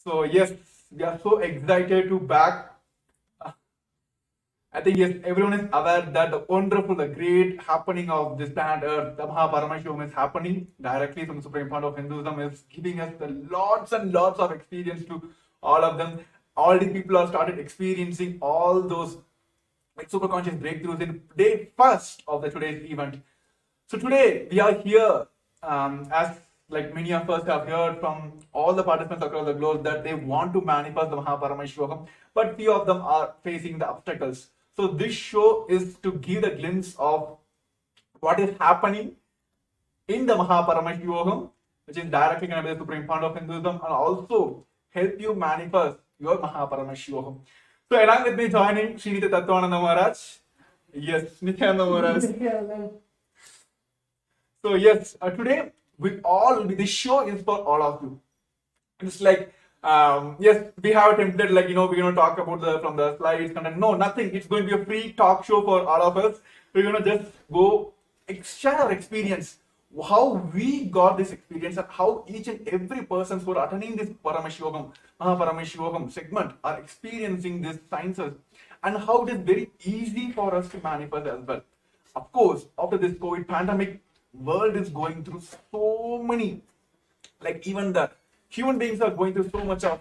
So yes, we are so excited to back. I think yes, everyone is aware that the wonderful, the great happening of this planet Earth, the Paramashivam is happening directly from the Supreme Point of Hinduism, is giving us the lots and lots of experience to all of them. All the people have started experiencing all those like super conscious breakthroughs in day first of the today's event. So today we are here, as like many of us have heard from all the participants across the globe that they want to manifest the Mahaparameshwagam, but few of them are facing the obstacles. So this show is to give a glimpse of what is happening in the Mahaparameshwagam, which is directly connected to the Supreme Fund of Hinduism, and also help you manifest your Mahaparameshwagam. So along with me joining Srinitya Tattvananda Maharaj. Yes, Nithyananda Maharaj. So yes, today this show is for all of you. It's like yes, we have a template like we're gonna talk about from the slides content. No, nothing. It's going to be a free talk show for all of us. We're gonna just go share our experience, how we got this experience, and how each and every person who are attending this Paramashivam segment are experiencing these sciences, and how it is very easy for us to manifest as well. Of course, after this COVID pandemic, world is going through so many, like even the human beings are going through so much of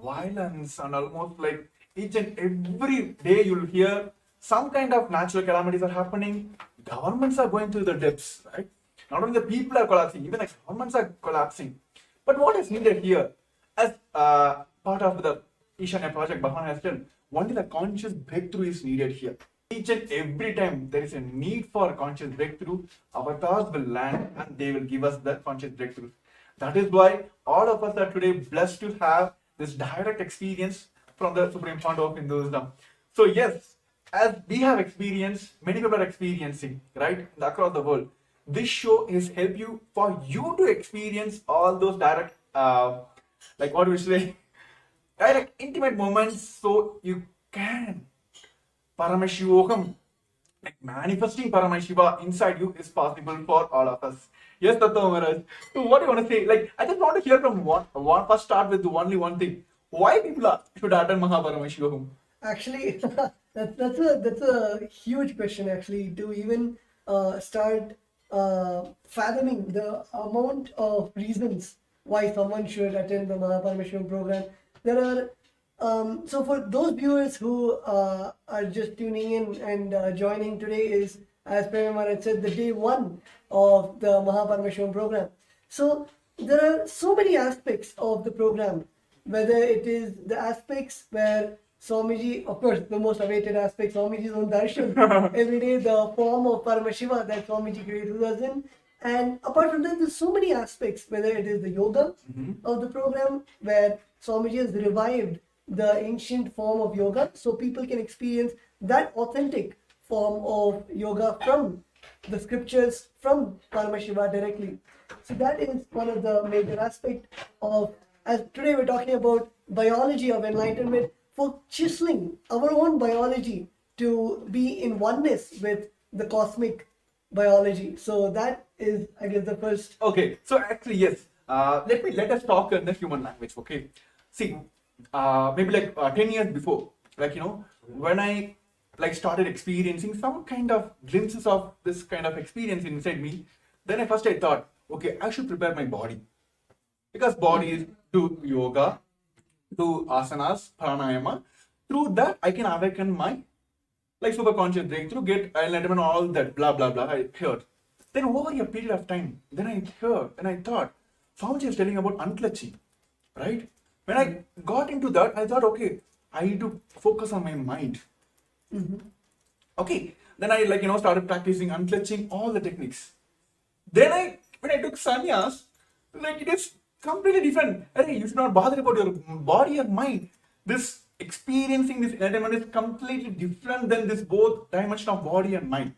violence, and almost like each and every day you'll hear some kind of natural calamities are happening. Governments are going through the depths, right? Not only the people are collapsing, even the governments are collapsing. But what is needed here, as part of the Ishanya project Bhavan has done, only the conscious breakthrough is needed here. Each and every time there is a need for conscious breakthrough, avatars will land and they will give us that conscious breakthrough. That is why all of us are today blessed to have this direct experience from the Supreme Founder of Hinduism. So yes, as we have experienced, many people are experiencing, right, across the world. This show is help you for you to experience all those direct, like what we say, direct intimate moments, so you can Paramashivam, like manifesting Paramashiva inside you is possible for all of us. Yes, Tattva Maharaj. So what do you want to say? Like, I just want to hear from one first start with only one thing. Why people should attend Mahaparamashivam? Actually, that's a huge question. Actually, to even start fathoming the amount of reasons why someone should attend the Mahaparameshwaram program. There are so for those viewers who are just tuning in and joining today is, as Prema had said, the day one of the Mahaparameshwaram program. So there are so many aspects of the program, whether it is the aspects where Swamiji, of course, the most awaited aspect, Swamiji's own darshan, every day the form of Paramashiva that Swamiji created us in. And apart from that, there's so many aspects, whether it is the yoga of the program, where Swamiji has revived the ancient form of yoga, so people can experience that authentic form of yoga from the scriptures, from Paramashiva directly. So that is one of the major aspects of, as today we're talking about biology of enlightenment, for chiseling our own biology to be in oneness with the cosmic biology. So that is, I guess, the first. Okay, so actually yes. Let us talk in the human language. Okay, see, maybe like 10 years before, like when I like started experiencing some kind of glimpses of this kind of experience inside me, then I thought, okay, I should prepare my body, because body is do yoga, do asanas, pranayama. Through that, I can awaken my like super conscious breakthrough, get enlightenment, all that blah blah blah. I heard. Then over a period of time, then I heard and I thought, Swamiji is telling about unclutching, right? When I got into that, I thought, okay, I need to focus on my mind. Okay, then I started practicing unclutching, all the techniques. Then when I took sannyas, like it is completely different. Hey, you should not bother about your body and mind. This experiencing this enlightenment is completely different than this both dimension of body and mind.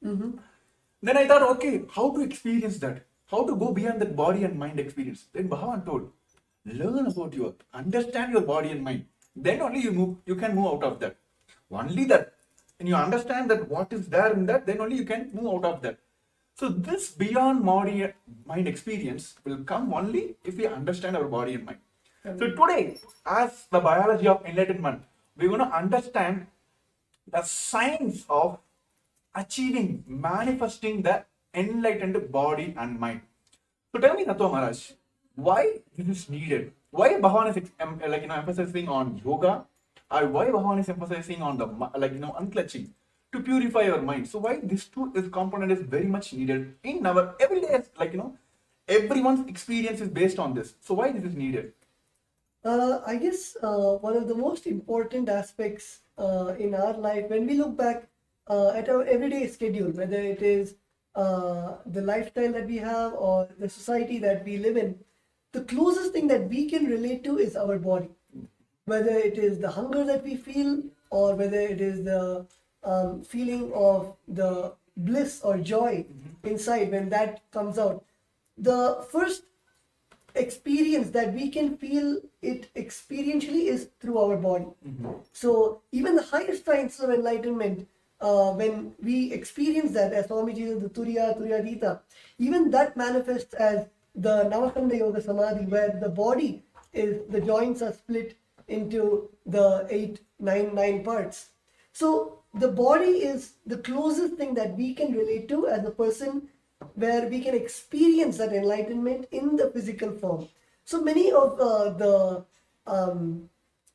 Then I thought, okay, how to experience that? How to go beyond that body and mind experience? Then Bhagavan told, learn about understand your body and mind. Then only you can move out of that. Only that, when you understand that what is there in that, then only you can move out of that. So this beyond body mind experience will come only if we understand our body and mind. So today, as the biology of enlightenment, we're going to understand the science of achieving, manifesting the enlightened body and mind. So tell me, Tattva Maharaj, why this is needed? Why Bhagavan is emphasizing on yoga, or why Bhagavan is emphasizing on the unclutching to purify your mind? So why this two is component is very much needed in our everyday, everyone's experience is based on this. So why this is needed? I guess one of the most important aspects in our life, when we look back at our everyday schedule, whether it is the lifestyle that we have or the society that we live in, the closest thing that we can relate to is our body. Whether it is the hunger that we feel, or whether it is the feeling of the bliss or joy inside when that comes out. The first experience that we can feel it experientially is through our body. So even the highest science of enlightenment, when we experience that, as Swamiji says, the Turyadita, even that manifests as the Navakanda Yoga Samadhi, where the body is, the joints are split into the 9 parts. So the body is the closest thing that we can relate to as a person, where we can experience that enlightenment in the physical form. So many of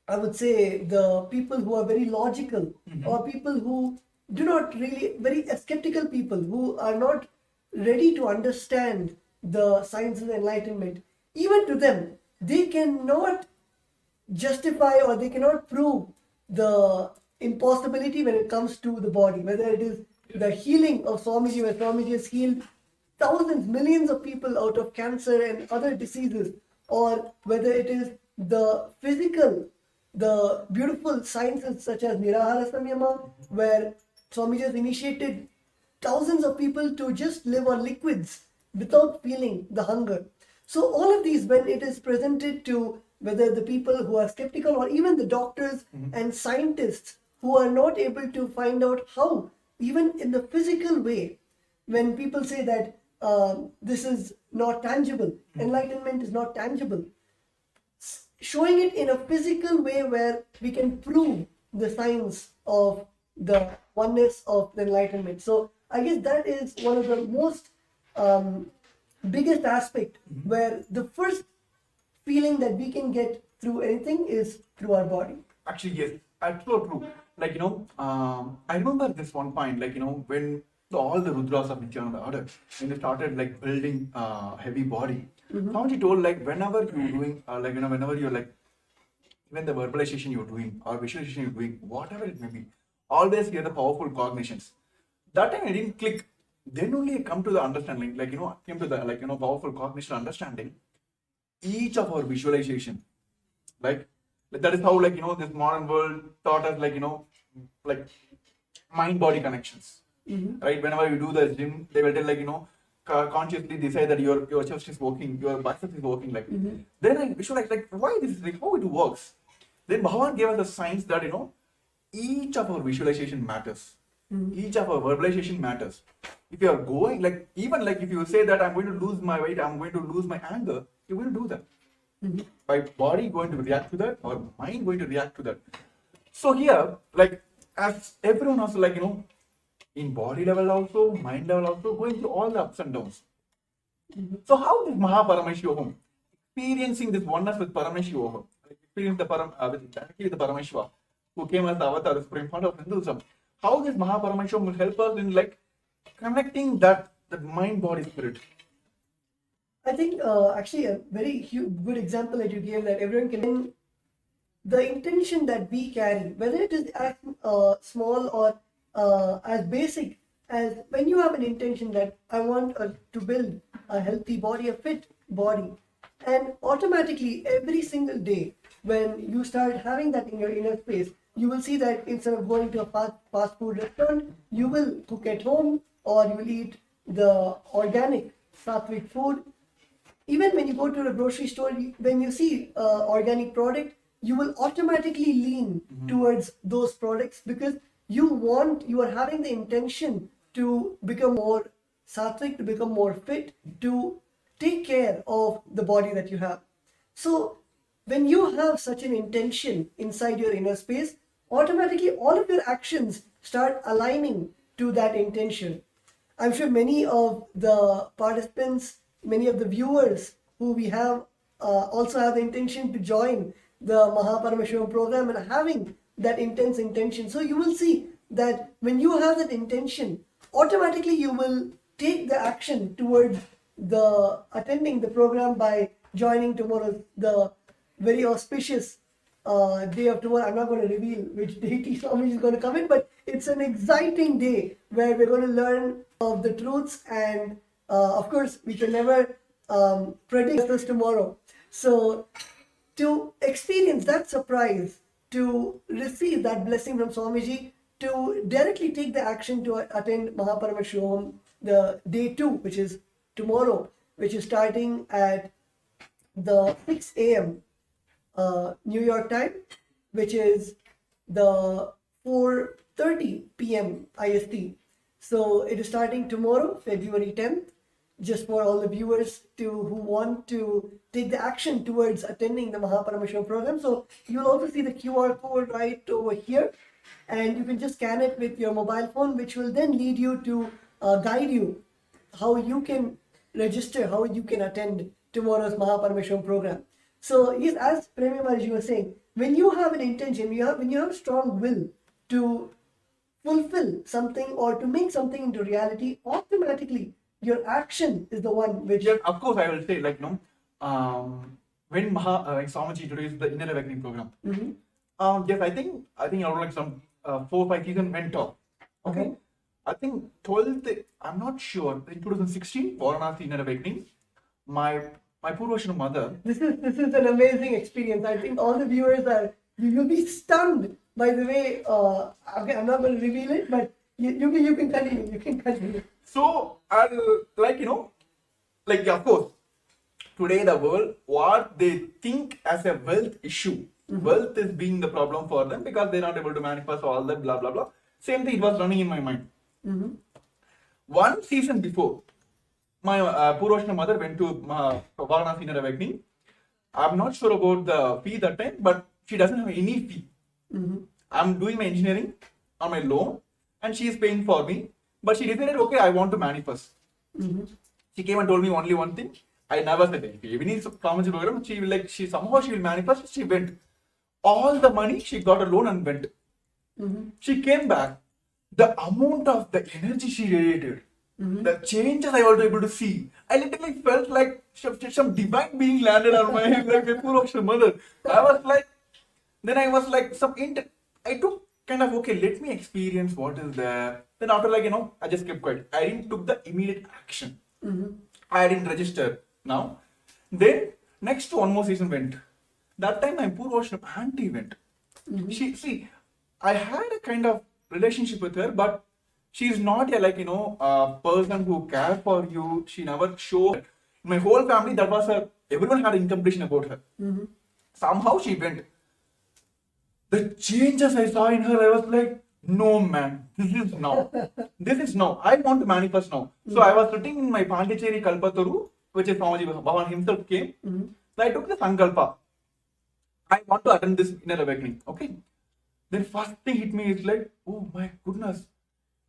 I would say, the people who are very logical, or people who do not really, very skeptical people who are not ready to understand the science of enlightenment, even to them, they cannot justify or they cannot prove the impossibility when it comes to the body, whether it is the healing of Swamiji, where Swamiji has healed thousands, millions of people out of cancer and other diseases, or whether it is the physical, the beautiful sciences such as Nirahara Samyama, where Swamiji has initiated thousands of people to just live on liquids without feeling the hunger. So all of these, when it is presented to whether the people who are skeptical, or even the doctors and scientists who are not able to find out how, even in the physical way, when people say that this is not tangible, enlightenment is not tangible, showing it in a physical way where we can prove the science of the oneness of the enlightenment. So I guess that is one of the most biggest aspect, where the first feeling that we can get through anything is through our body. Actually, yes, absolutely true. I remember this one point, when all the Rudras of Nithyananda order, when they started building heavy body, Swamiji told whenever you're doing, whenever you're even the verbalization you're doing or visualization you're doing, whatever it may be, always hear the powerful cognitions. That time I didn't click. Then only I come to the understanding, came to the powerful cognition understanding. Each of our visualization, that is how this modern world taught us mind body connections. Right? Whenever you do the gym, they will tell consciously decide that your chest is working, your bicep is working. Then I visualize why this is how it works. Then Bhagavan gave us the science that each of our visualization matters. Each of our verbalization matters. If you are going even if you say that I'm going to lose my weight, I'm going to lose my anger, you will do that. My body going to react to that, or mind going to react to that. So here, as everyone also in body level also, mind level also, going through all the ups and downs. So how is Paramashivam experiencing this oneness with Paramashivam, experience directly the Paramashiva, who came as the avatar, the supreme founder of Hinduism? How this Paramashivam will help us in connecting that mind, body, spirit? I think actually a very good example that you gave, that everyone can, the intention that we carry, whether it is as small or as basic as when you have an intention that I want to build a healthy body, a fit body, and automatically every single day when you start having that in your inner space, you will see that instead of going to a fast food restaurant, you will cook at home, or you will eat the organic sattvic food. Even when you go to the grocery store, when you see organic product, you will automatically lean towards those products, because you are having the intention to become more sattvic, to become more fit, to take care of the body that you have. So when you have such an intention inside your inner space, automatically all of your actions start aligning to that intention. I'm sure many of the participants, many of the viewers who we have also have the intention to join the Paramashivam program and having that intense intention. So you will see that when you have that intention, automatically you will take the action towards the attending the program by joining tomorrow, the very auspicious day of tomorrow. I'm not going to reveal which deity Swami is going to come in, but it's an exciting day where we're going to learn of the truths, and of course we can never predict this tomorrow. So to experience that surprise, to receive that blessing from Swamiji, to directly take the action to attend Paramashivam, the day 2, which is tomorrow, which is starting at the 6 a.m. New York time, which is the 4:30 p.m. IST. So it is starting tomorrow, February 10th, just for all the viewers who want to take the action towards attending the Paramashivam program. So you'll also see the QR code right over here, and you can just scan it with your mobile phone, which will then lead you to guide you how you can register, how you can attend tomorrow's Paramashivam program. So yes, as Premi Maharaj was saying, when you have an intention, when you have strong will to fulfill something or to make something into reality, automatically your action is the one which. Yeah, of course, I will say, like, no, when Swamiji introduced the Inner Awakening program, yes, I think around like some 4-5 seasons went off. Okay, I think 12th, I'm not sure, in 2016, Varanasi Inner Awakening, my Purvashana mother. This is an amazing experience. I think all the viewers you'll be stunned by the way. Okay, I'm not going to reveal it, but you can continue. You can continue. So, like, of course, today the world, what they think as a wealth issue, wealth is being the problem for them because they're not able to manifest all that, blah, blah, blah. Same thing, it was running in my mind. One season before, my Purvashana mother went to Varanasi Inner Awakening. I'm not sure about the fee that time, but she doesn't have any fee. I'm doing my engineering on my loan, and she is paying for me. But she decided, okay, I want to manifest. She came and told me only one thing. I never said anything. Even in Swamiji program, she will manifest. She went. All the money, she got a loan and went. She came back. The amount of the energy she radiated, the changes I was able to see, I literally felt like some divine being landed on my head, like my Purvashana mother. I was like, I took kind of, okay, let me experience what is there. Then after, I just kept quiet. I didn't took the immediate action. I didn't register now. Then next one more season went. That time my Purvashana auntie went. I had a kind of relationship with her, but she's not a person who cares for you. She never showed. My whole family, that was her. Everyone had incompletion about her. Somehow she went. The changes I saw in her, I was like, no man, this is now. This is now. I want to manifest now. So I was sitting in my Pondicherry Kalpataru, which is Swamiji Bhavan himself came. So I took the Sankalpa. I want to attend this Inner Awakening. Okay. Then first thing hit me is like, oh my goodness.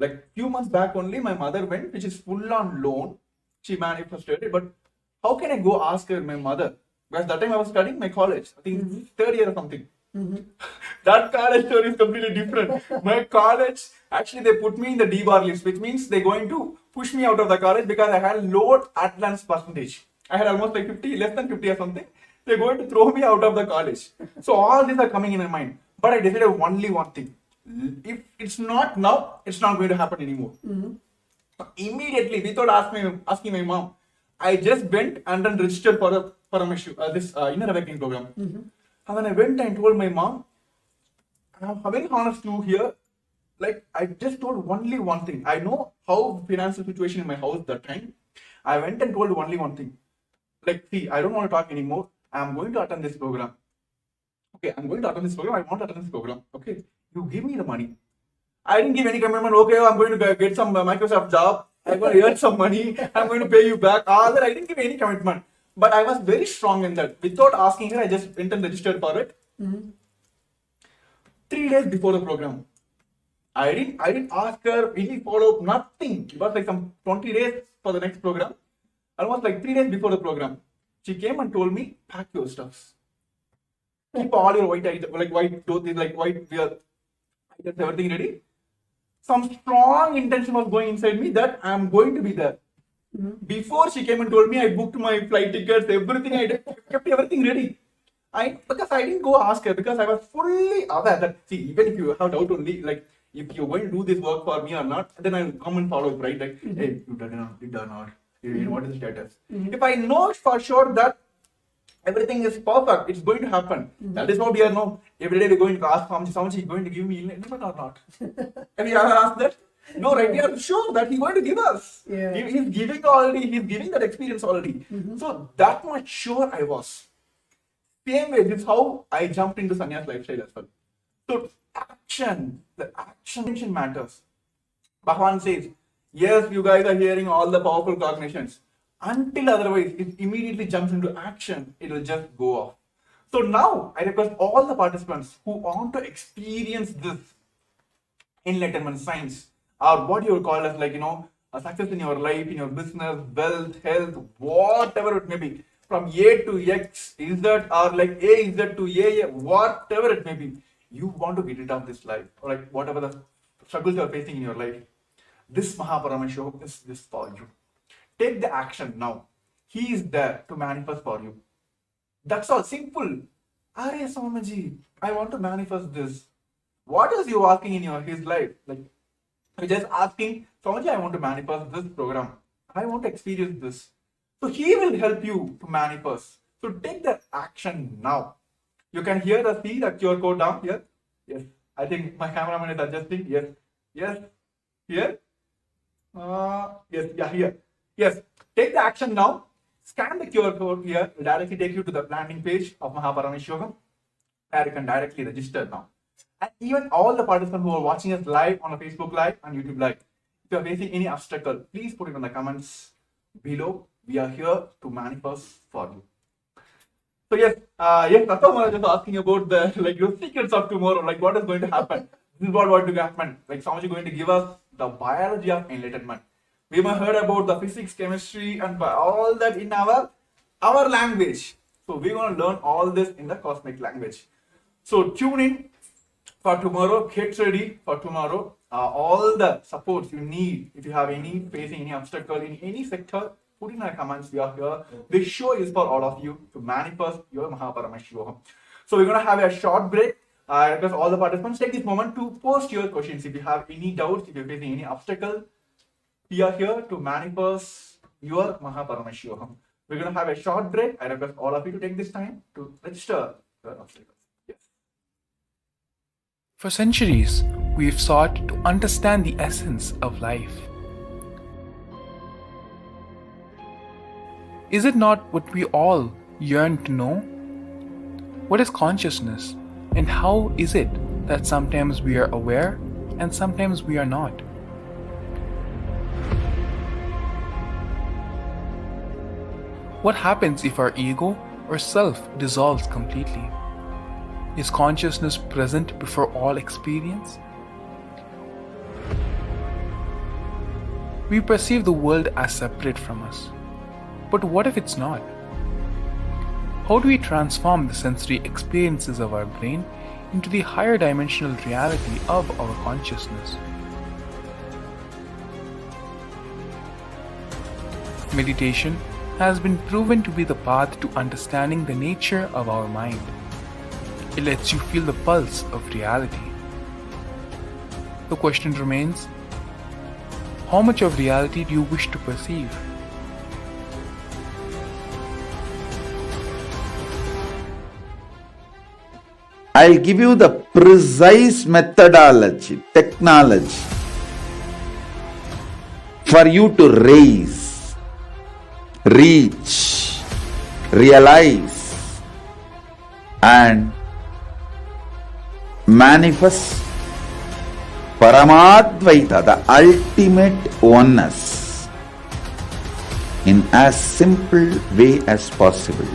Like few months back only, my mother went, which is full on loan. She manifested it. But how can I go ask her, my mother? Because that time I was studying my college. I think third year or something. That college story is completely different. My college, actually they put me in the D-bar list, which means they're going to push me out of the college because I had low attendance percentage. I had almost like 50, less than 50 or something. They're going to throw me out of the college. So all these are coming in my mind. But I decided only one thing. If it's not now, it's not going to happen anymore. Immediately, without asking my mom, I just went and then registered for this Inner Awakening program. And then I went and told my mom, I'm very honest to here, like I just told only one thing. I know how financial situation in my house that time. I went and told only one thing. Like, see, I don't want to talk anymore. I'm going to attend this program. Okay, I'm going to attend this program. I want to attend this program. Okay, you give me the money. I didn't give any commitment. Okay, I'm going to get some Microsoft job. I'm going to earn some money. I'm going to pay you back. All that, I didn't give any commitment. But I was very strong in that. Without asking her, I just went and registered for it. 3 days before the program. I didn't ask her any follow-up, nothing. It was like some 20 days for the next program. Almost like 3 days before the program. She came and told me, pack your stuffs. Keep all your white items, like white clothes, like white wear items, everything ready. Some strong intention was going inside me that I am going to be there. Before she came and told me, I booked my flight tickets, everything. I kept everything ready. Because I didn't go ask her, because I was fully aware that, see, even if you have doubt only, like if you're going to do this work for me or not, then I'll come and follow it, right? Like, hey, you done or not? What is the status? If I know for sure that everything is perfect, it's going to happen. That is what we are now. Every day we're going to ask Swamiji, is going to give me enlightenment or not? Have you ever asked that? No, right? We are sure that he's going to give us. Yeah. He's giving already, he's giving that experience already. So that much sure I was. Same way, this is how I jumped into sannyas lifestyle as well. So the action matters. Bhagavan says, yes, you guys are hearing all the powerful cognitions. Until otherwise, it immediately jumps into action, it will just go off. So now, I request all the participants who want to experience this enlightenment science, or what you would call as like, a success in your life, in your business, wealth, health, whatever it may be, from A to X, is that, or like A is that to A, whatever it may be, you want to get rid of this life, or like whatever the struggles you are facing in your life, this Paramashivam is this for you. Take the action now. He is there to manifest for you. That's all. Simple. Arey Swamiji, I want to manifest this. What is you asking in his life? Like, you're just asking, Swamiji, I want to manifest this program. I want to experience this. So he will help you to manifest. So take the action now. You can see the QR code down here. Yes. I think my cameraman is adjusting. Yes. Yes. Here. Yes. Yeah, here. Yes. Take the action now. Scan the QR code here. It will directly take you to the landing page of Paramashivam, where you can directly register now. And even all the participants who are watching us live on a Facebook Live and YouTube Live, if you are facing any obstacle, please put it in the comments below. We are here to manifest for you. So yes, that's why I was just asking about the secrets of tomorrow, like what is going to happen. This is what going to happen. Like Swamiji is going to give us the biology of enlightenment. We might heard about the physics, chemistry, and all that in our language. So we're going to learn all this in the cosmic language. So tune in for tomorrow. Get ready for tomorrow. All the supports you need, if you have facing any obstacle in any sector, put in the comments. We are here. This show is for all of you to manifest your Paramashivam. So we're going to have a short break. I request all the participants take this moment to post your questions. If you have any doubts, if you're facing any obstacle, we are here to manifest your Paramashivam. We're going to have a short break. I request all of you to take this time to register your obstacles. Yes. For centuries, we've sought to understand the essence of life. Is it not what we all yearn to know? What is consciousness, and how is it that sometimes we are aware and sometimes we are not? What happens if our ego or self dissolves completely? Is consciousness present before all experience? We perceive the world as separate from us. But what if it's not? How do we transform the sensory experiences of our brain into the higher dimensional reality of our consciousness? Meditation has been proven to be the path to understanding the nature of our mind. It lets you feel the pulse of reality. The question remains, how much of reality do you wish to perceive? I'll give you the precise methodology, technology for you to raise, reach, realize, and manifest Paramadvaita, the ultimate oneness. in as simple way as possible.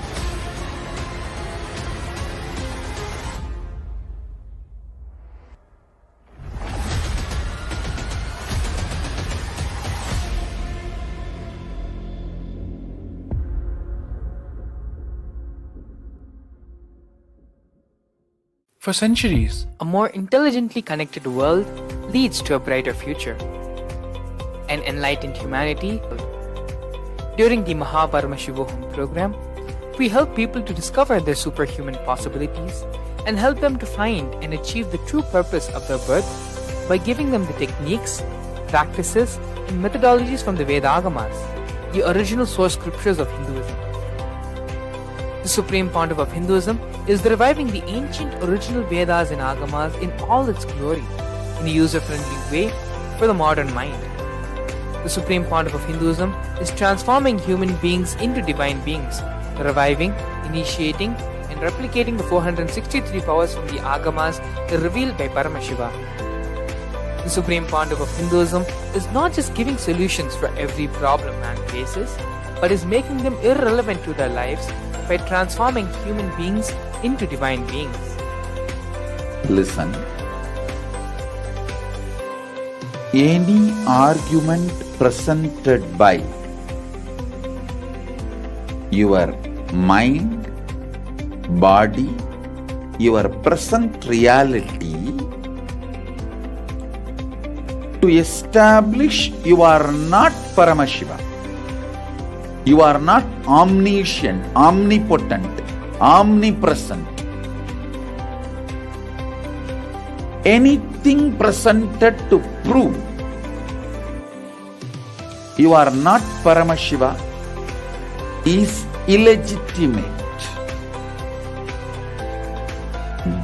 For centuries, A more intelligently connected world leads to a brighter future. An enlightened humanity. During the Paramashivam program, we help people to discover their superhuman possibilities and help them to find and achieve the true purpose of their birth by giving them the techniques, practices, and methodologies from the Vedagamas, the original source scriptures of Hinduism. The Supreme Pontiff of Hinduism is reviving the ancient original Vedas and Agamas in all its glory, in a user-friendly way for the modern mind. The Supreme Pontiff of Hinduism is transforming human beings into divine beings, reviving, initiating, and replicating the 463 powers from the Agamas revealed by Paramashiva. The Supreme Pontiff of Hinduism is not just giving solutions for every problem man faces, but is making them irrelevant to their lives by transforming human beings into divine beings. Listen. Any argument presented by your mind, body, your present reality to establish you are not Paramashiva. You are not omniscient, omnipotent, omnipresent. Anything presented to prove you are not Paramashiva is illegitimate.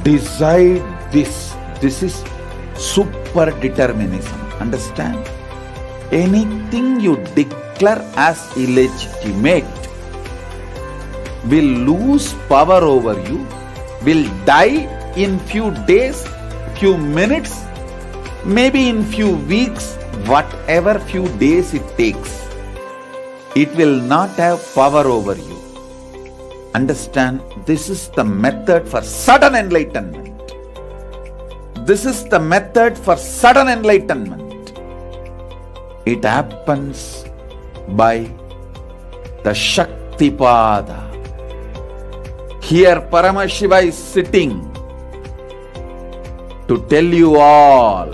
Decide this. This is super determinism. Understand? Anything you declare as illegitimate will lose power over you, will die in few days, few minutes, maybe in few weeks, whatever few days it takes. It will not have power over you. Understand, this is the method for sudden enlightenment. This is the method for sudden enlightenment. It happens by the Shaktipada. Here Paramashiva is sitting to tell you all,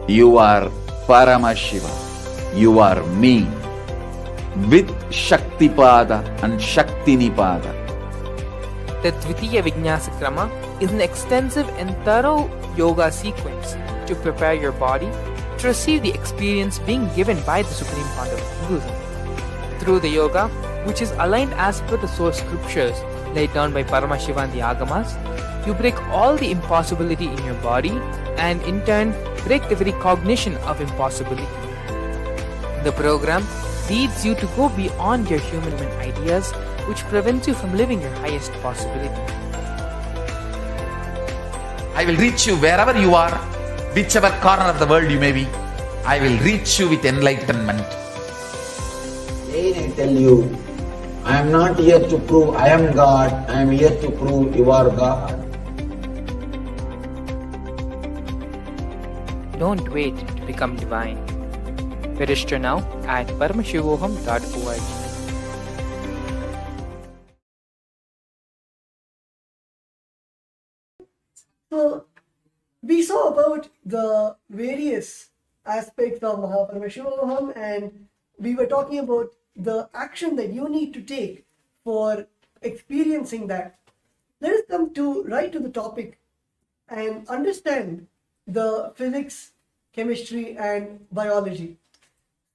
you are Paramashiva, you are me, with Shaktipada and Shaktinipada. The Dvitiya Vijnasa Krama is an extensive and thorough yoga sequence to prepare your body to receive the experience being given by the Supreme Pontiff of Hinduism. Through the yoga, which is aligned as per the source scriptures laid down by Paramashiva and the Agamas, you break all the impossibility in your body and in turn break the very cognition of impossibility. The program leads you to go beyond your human ideas, which prevents you from living your highest possibility. I will reach you wherever you are, whichever corner of the world you may be. I will reach you with enlightenment. Again I tell you, I am not here to prove I am God, I am here to prove you are God. Don't wait to become divine. Register now at paramashivoham.org. So, we saw about the various aspects of Paramashivam, and we were talking about the action that you need to take for experiencing that. Let us come to right to the topic and understand the physics, chemistry, and biology.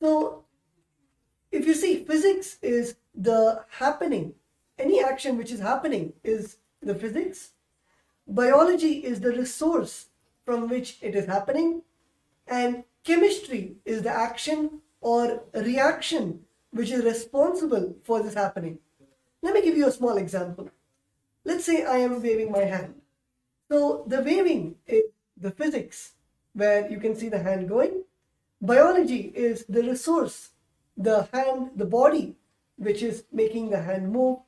So, if you see, physics is the happening. Any action which is happening is the physics. Biology is the resource from which it is happening. And chemistry is the action or reaction which is responsible for this happening. Let me give you a small example. Let's say I am waving my hand. So the waving is the physics, where you can see the hand going. Biology is the resource the hand, the body, which is making the hand move,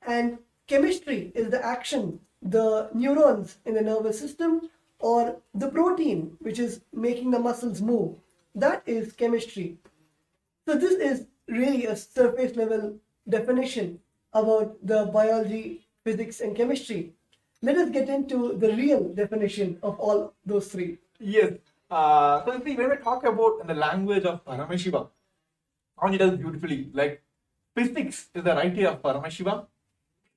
and chemistry is the action, the neurons in the nervous system, or the protein, which is making the muscles move. That is chemistry. So this is really a surface level definition about the biology, physics, and chemistry. Let us get into the real definition of all those three. Yes. So see, when we talk about the language of Paramashiva, Anya does beautifully. Like physics is the right eye of Paramashiva,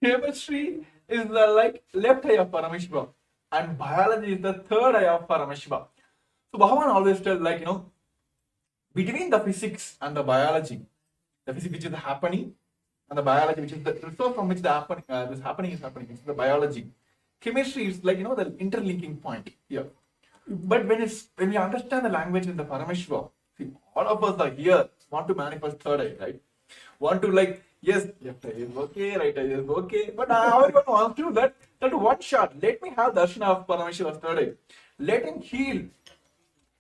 chemistry is the left eye of Paramashiva, and biology is the third eye of Paramashiva. So Bhagavan always tell between the physics and the biology, the physics which is happening and the biology which is the resource from which the happening this happening is happening, it's the biology. Chemistry is the interlinking point here. But when we understand the language in the Paramashiva, see, all of us are here want to manifest third eye, right? Want to yes, left eye is okay, right eye is okay, but everyone wants to that one shot. Let me have darshan of Paramashiva's third eye. Let him heal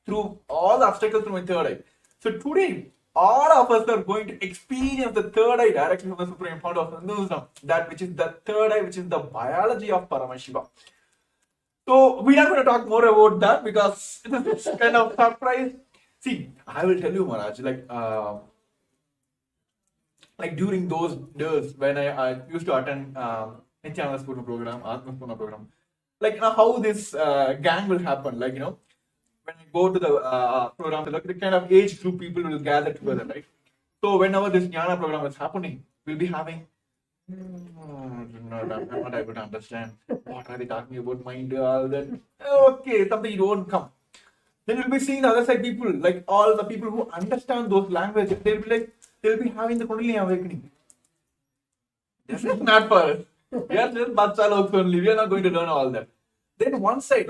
through all the obstacles through my third eye. So today, all of us are going to experience the third eye directly from the Supreme Fount of Hinduism, that which is the third eye, which is the biology of Paramashiva. So we are going to talk more about that because it's kind of surprise. See, I will tell you, Maharaj, during those days when I used to attend Nithyananda's Purna program, Atma's Purna program, how this gang will happen, when I go to the program, the kind of age group people will gather together, right? So whenever this Jnana program is happening, we'll be having I'm not able to understand. What are they talking about? Mind, all that. Okay, something you won't come. Then you'll be seeing the other side people, all the people who understand those languages, they'll be having the Kundalini awakening. This is not for us. We are just Bacha logs only. We are not going to learn all that. Then one side,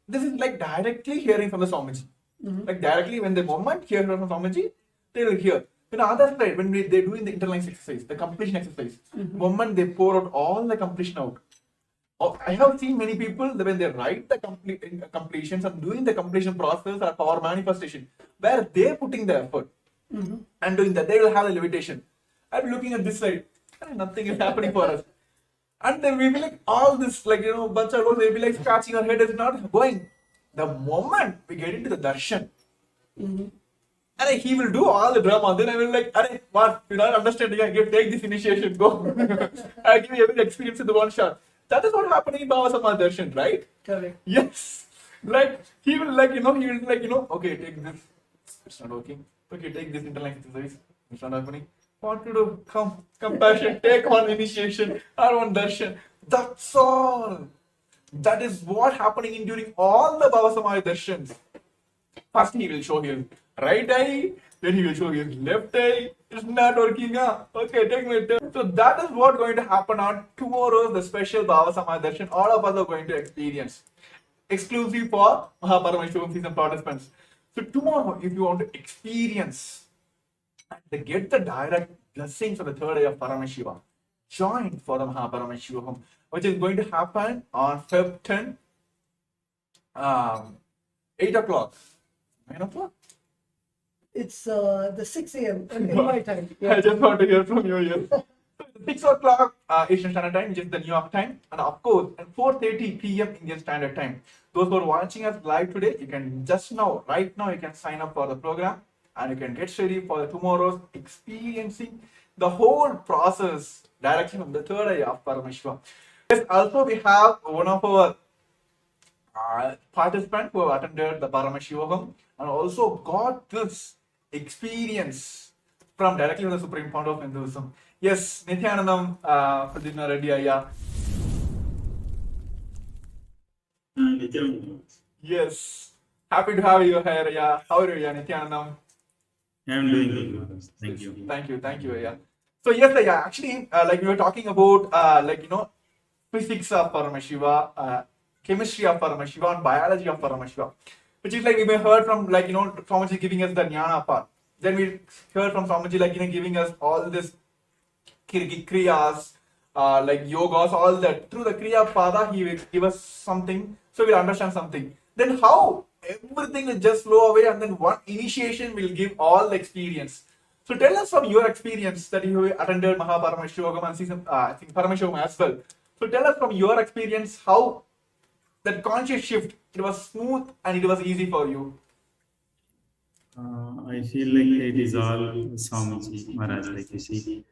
this is directly hearing from the Swamiji. Directly when the moment hear from Swamiji, they will hear. Then the other side, when they're doing the interlines exercise, the completion exercise, moment they pour out all the completion out. I have seen many people when they write the completions and doing the completion process or power manifestation, where they're putting the effort and doing that, they will have the levitation. I'm looking at this side, nothing is happening for us. And then we will all this, bunch of those, they'll be scratching our head, is not going. The moment we get into the darshan, and he will do all the drama. Then I will what? You're not understanding. Take this initiation. Go. I'll give you every experience in the one shot. That is what happening in Baba Sama Darshan, right? Correct. Yes. He will okay, take this. It's not working. Okay, take this interline exercise. It's not happening. What to do? Come, compassion. Take one initiation or one darshan. That's all. That is what happening during all the Baba Sama Darshans. First he will show his right eye, then he will show his left eye. It's not working. Okay, take my turn. So that is what going to happen on tomorrow's the special Baba Sama Darshan. All of us are going to experience. Exclusive for Paramashivam season participants. So tomorrow, if you want to experience and get the direct blessings of the third eye of Paramashiva, join for the Paramashivam, which is going to happen on Feb 10, 8 o'clock. 9 o'clock? It's the 6 a.m. in my time. I just want to hear from you here. 6 o'clock Eastern Standard Time, which is the New York time, and of course at 4:30 p.m. Indian Standard Time. Those who are watching us live today, you can right now, you can sign up for the program and you can get ready for the tomorrow's experiencing the whole process directly from the third eye of Paramashiva. Yes, also we have one of our participants who have attended the Paramashivam and also got this experience from directly from the Supreme Fount of Hinduism. Yes, Nithyanandam Pradipna Reddy Ayya. Nithyananda. Yes, happy to have you here. Yeah, how are you, Nithyanandam? I'm doing good. Thank you. Thank you, Ayya. So yes, Ayya, actually, we were talking about physics of Paramashiva, chemistry of Paramashiva, and biology of Paramashiva, which is we may heard from Swamiji giving us the jnana part. Then we heard from Swamiji giving us all this kriyas, yogas, all that. Through the kriya pada, he will give us something, so we'll understand something. Then how everything will just flow away, and then one initiation will give all the experience. So tell us from your experience that you attended Paramashivam and season, I think Paramashivam as well. So tell us from your experience how that conscious shift, it was smooth and it was easy for you. I feel like it is all Swamiji Maharaj, like you see.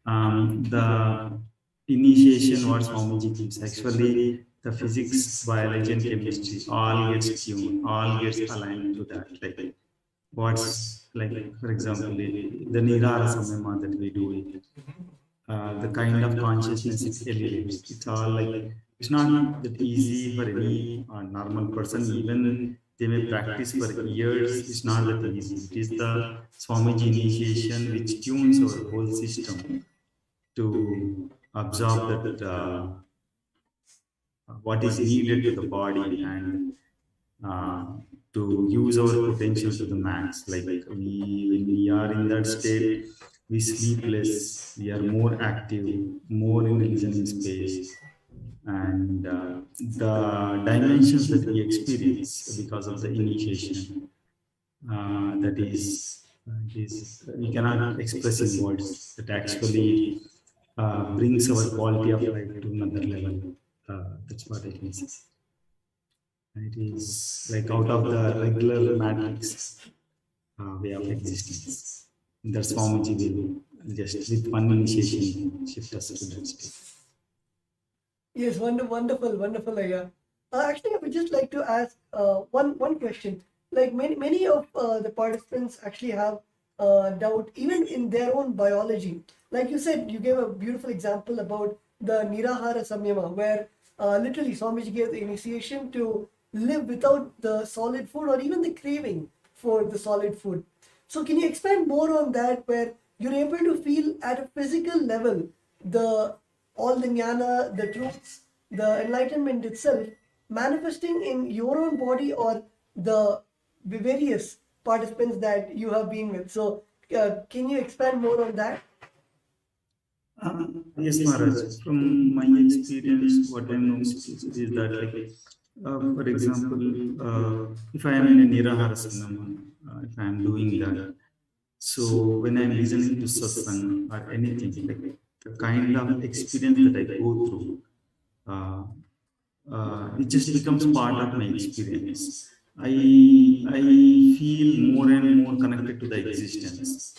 The initiation what Swamiji gives, actually the physics, biology and chemistry all gets tuned, all gets aligned to that. Like what's like, for example, the Nirara Samyama that we do it. The kind of consciousness it elevates. It's all like, it's not that easy for any normal person. Even they may practice for years. It's not that easy. It is the Swamiji initiation which tunes our whole system to absorb that what is needed to the body and uh, to use our potential to the max. Like when we are in that state, we sleep less, we are more active, more in the listening space, and the dimensions that we experience because of the initiation, it is we cannot express in words. That actually brings our quality of life to another level. That's what I can say. It is like out of the regular matrix way of existence. That's Swamiji will just with one initiation shift us to that state. Yes, wonderful, Aya. Actually, I would just like to ask one question. Like many of the participants actually have doubt even in their own biology. Like you said, you gave a beautiful example about the Nirahara Samyama, where literally Swamiji gave the initiation to live without the solid food or even the craving for the solid food. So can you expand more on that, where you're able to feel at a physical level all the jnana, the truths, the enlightenment itself manifesting in your own body or the various participants that you have been with? So can you expand more on that? Yes, Maharaj. From my experience, what I know is that, like, for example, if I am in a Nirahara Sanama, if I am doing that, so when I am listening to satsang or anything, like the kind of experience that I go through, it just becomes part of my experience. I feel more and more connected to the existence.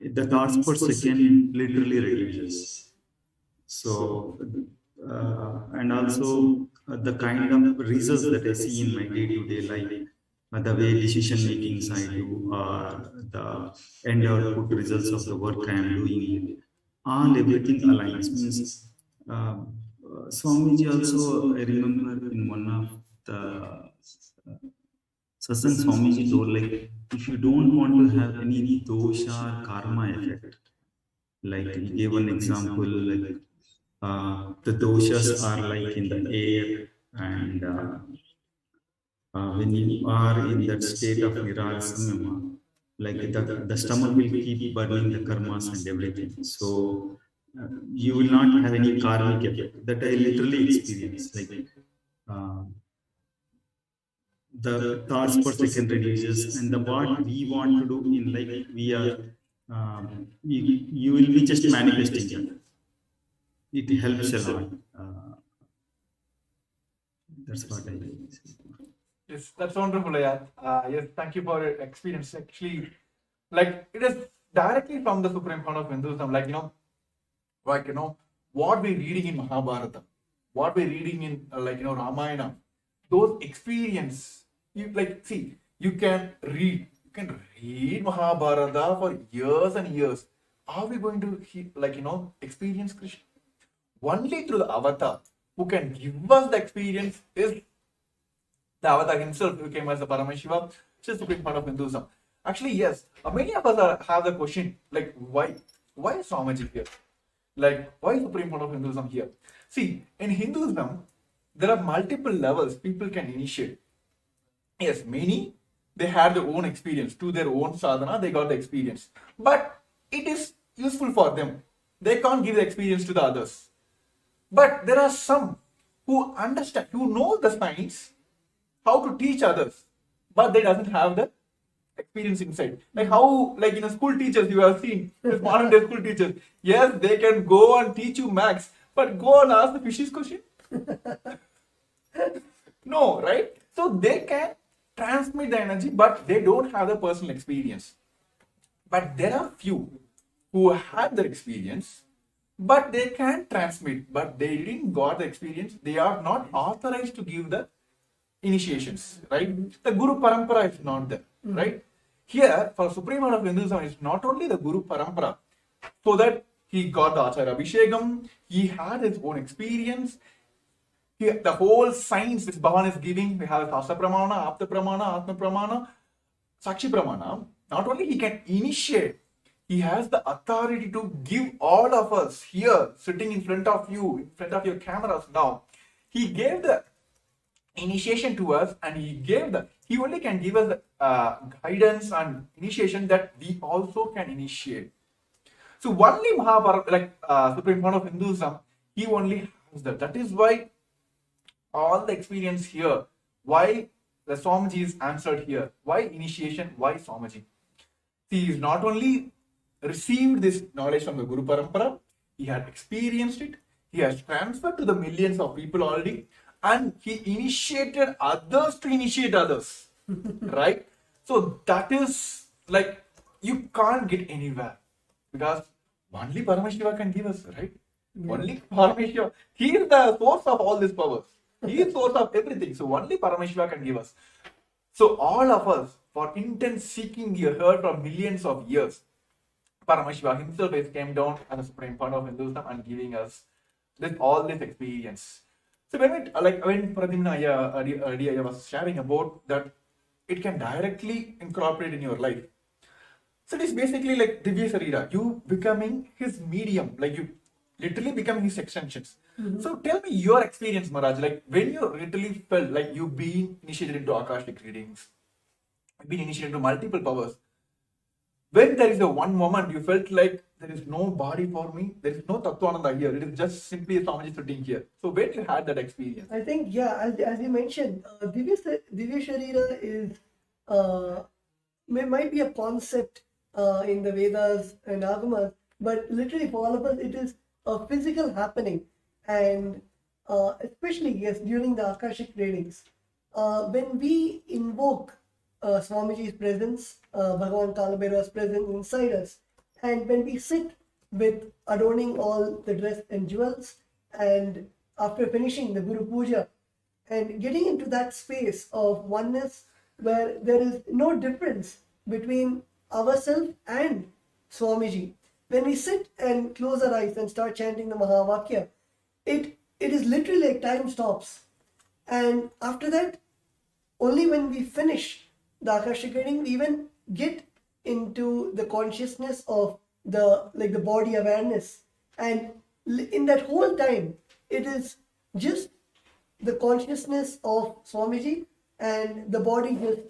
The thoughts per second literally reduces. So, and also the kind of results that I see in my day-to-day life, the way decision makings I do, or the end output results of the work I am doing, all everything aligns. Means Swamiji also, I remember in one of the satsang, Swamiji told, like, if you don't want to have any dosha or karma effect, like he gave an example, like the doshas are like in the air, and when you are in that state of Nirara Samyama, like the stomach will keep burning the karmas and everything. So you will not have any karmic effect. That I literally experienced. Like the thoughts per second reduces, and the what we want to do in life, we are you will be just manifesting that. It helps a lot. That's what I say. Yes, that's wonderful, Ayat. Yes, thank you for your experience. Actually, like it is directly from the Supreme Court of Hinduism. Like what we're reading in Mahabharata, what we're reading in Ramayana, those experience. You can read Mahabharata for years and years. Are we going to experience Krishna? Only through the avatar who can give us the experience is the avatar himself, who came as the Paramashivam, which is the Supreme Court of Hinduism. Actually, yes, many of us have the question, like, why is Swamiji here? Like, why is Supreme Court of Hinduism here? See, in Hinduism, there are multiple levels people can initiate. Yes, many, they had their own experience. To their own sadhana, they got the experience. But it is useful for them. They can't give the experience to the others. But there are some who understand, who know the science, how to teach others, but they doesn't have the experience inside. Like how, like, school teachers you have seen, this modern day school teachers. Yes, they can go and teach you maths, but go and ask the fishes question. No, right? So they can transmit the energy, but they don't have the personal experience. But there are few who had the experience, but they can transmit, but they didn't got the experience. They are not authorized to give the initiations, right? The Guru Parampara is not there, right? Here, for Supreme Lord of Hinduism, it's not only the Guru Parampara, so that he got the Acharya Abhishekam, he had his own experience. The whole science which Bhavan is giving, we have Sastra Pramana, Apta Pramana, Atma Pramana, Sakshi Pramana. Not only he can initiate, he has the authority to give all of us here, sitting in front of you, in front of your cameras now. He gave the initiation to us, and he only can give us the guidance and initiation that we also can initiate. So only Supreme Lord of Hinduism, he only has that. That is why all the experience here, why the Swamiji is answered here, why initiation, why Swamiji. He is not only received this knowledge from the Guru Parampara, he had experienced it, he has transferred to the millions of people already, and he initiated others to initiate others. Right? So that is like, you can't get anywhere, because only Paramashiva can give us, right? Yeah. Only Paramashiva. He is the source of all these powers. He is source of everything. So only Paramashiva can give us. So all of us, for intense seeking, you heard from millions of years, Paramashiva himself has came down as a supreme point of Hinduism and giving us all this experience. So when Pradimna earlier was sharing about that, it can directly incorporate in your life. So it is basically like Divya Sarira, you becoming his medium, like you literally becoming his extensions. So tell me your experience, Maharaj, like when you literally felt like you've been initiated into Akashic readings, been initiated into multiple powers. When there is a one moment you felt like there is no body for me, there is no Tattvananda here, it is just simply a Swamiji sitting here. So when you had that experience? I think, yeah, as you mentioned, Divya Sharira is, might be a concept in the Vedas and Agamas, but literally for all of us, it is a physical happening. And especially, yes, during the Akashic readings, when we invoke Swamiji's presence, Bhagavan Kalabhaira's presence inside us, and when we sit with adorning all the dress and jewels, and after finishing the Guru Puja, and getting into that space of oneness where there is no difference between ourselves and Swamiji, when we sit and close our eyes and start chanting the Mahavakya, it is literally like time stops. And after that, only when we finish the Akashic reading, we even get into the consciousness of the body awareness. And in that whole time, it is just the consciousness of Swamiji, and the body just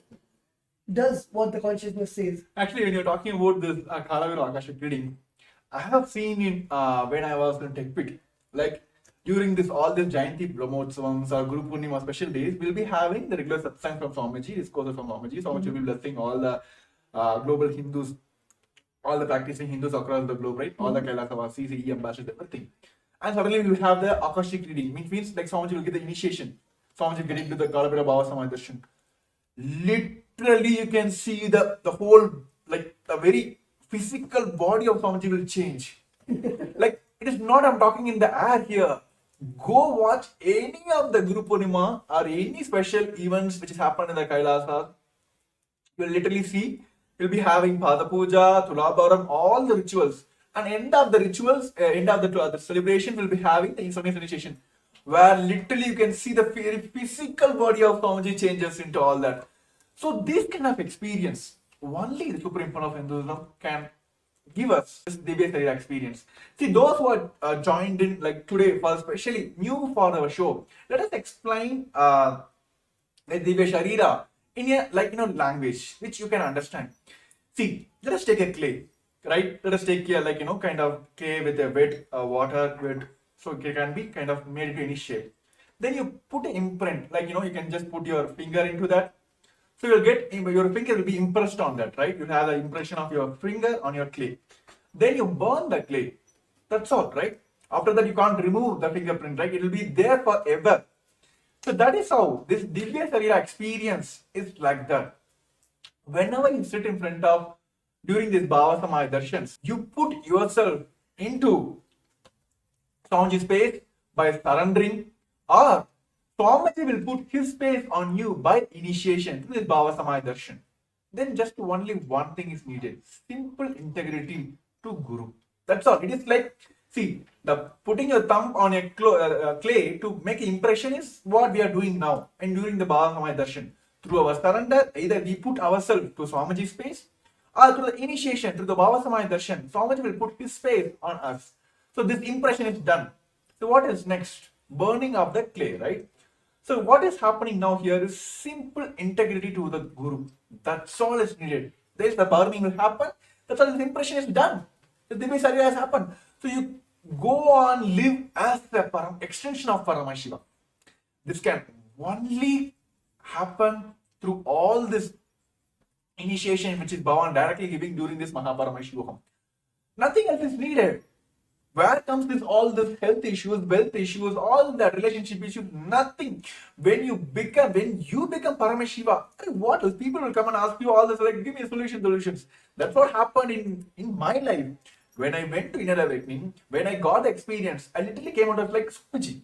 does what the consciousness says. Actually, when you're talking about this Kalavira Akashic reading, I have seen in when I was in TechPit, like during all these Jayanti Brahmotsavams or Guru Purnima special days, we'll be having the regular satsang from Swamiji, discourses from Swamiji. Swamiji will be blessing all the global Hindus, all the practicing Hindus across the globe, right? All the Kailasavasis, CE ambassadors, everything. And suddenly we will have the Akashic reading, which means like Swamiji will get the initiation. Swamiji will get into the Kalabhira Bhava Samadharshan. Literally, you can see the whole, like the very physical body of Swamiji will change. Like, it is not I'm talking in the air here. Go watch any of the Guru Purnima or any special events which has happened in the Kailasa. You will literally see, you'll be having Pada Puja, Tulabharam, all the rituals. And end of the rituals, end of the celebration, will be having the Swami initiation, where literally you can see the physical body of Swamiji changes into all that. So this kind of experience, only the Supreme Point of Hinduism can give us this Divya Sarira experience. See, those who are joined in like today, for especially new for our show, let us explain the Divya Sarira in a language which you can understand. See, let us take a clay, right? Let us take a kind of clay with a wet water, wet, so it can be kind of made into any shape. Then you put an imprint, you can just put your finger into that. So you'll get, your finger will be impressed on that, right? You'll have the impression of your finger on your clay. Then you burn the clay. That's all, right? After that, you can't remove the fingerprint, right? It will be there forever. So that is how this Divya Sarira experience is like that. Whenever you sit in front of, during this Bhava Samaya Darshans, you put yourself into Swamiji's space by surrendering, or Swamiji will put his space on you by initiation to this Bhava Samaya Darshan. Then just only one thing is needed: simple integrity to Guru. That's all. It is like, see, the putting your thumb on a clay to make an impression is what we are doing now. And during the Bhava Samaya Darshan, through our surrender, either we put ourselves to Swamiji's space, or through the initiation, through the Bhava Samaya Darshan, Swamiji will put his space on us. So this impression is done. So what is next? Burning of the clay, right? So what is happening now here is simple integrity to the Guru. That's all is needed. There is the burning will happen. That's all. This impression is done. The Divya Sarira has happened. So you go on, live as the extension of Paramashivam. This can only happen through all this initiation which is Bhavan directly giving during this Mahaparamashivaham. Nothing else is needed. Where comes this all this health issues, wealth issues, all that relationship issues? Nothing. When you become Paramashiva, what else? People will come and ask you all this, like, give me solutions. That's what happened in my life. When I went to inner awakening, when I got the experience, I literally came out of like Swamiji.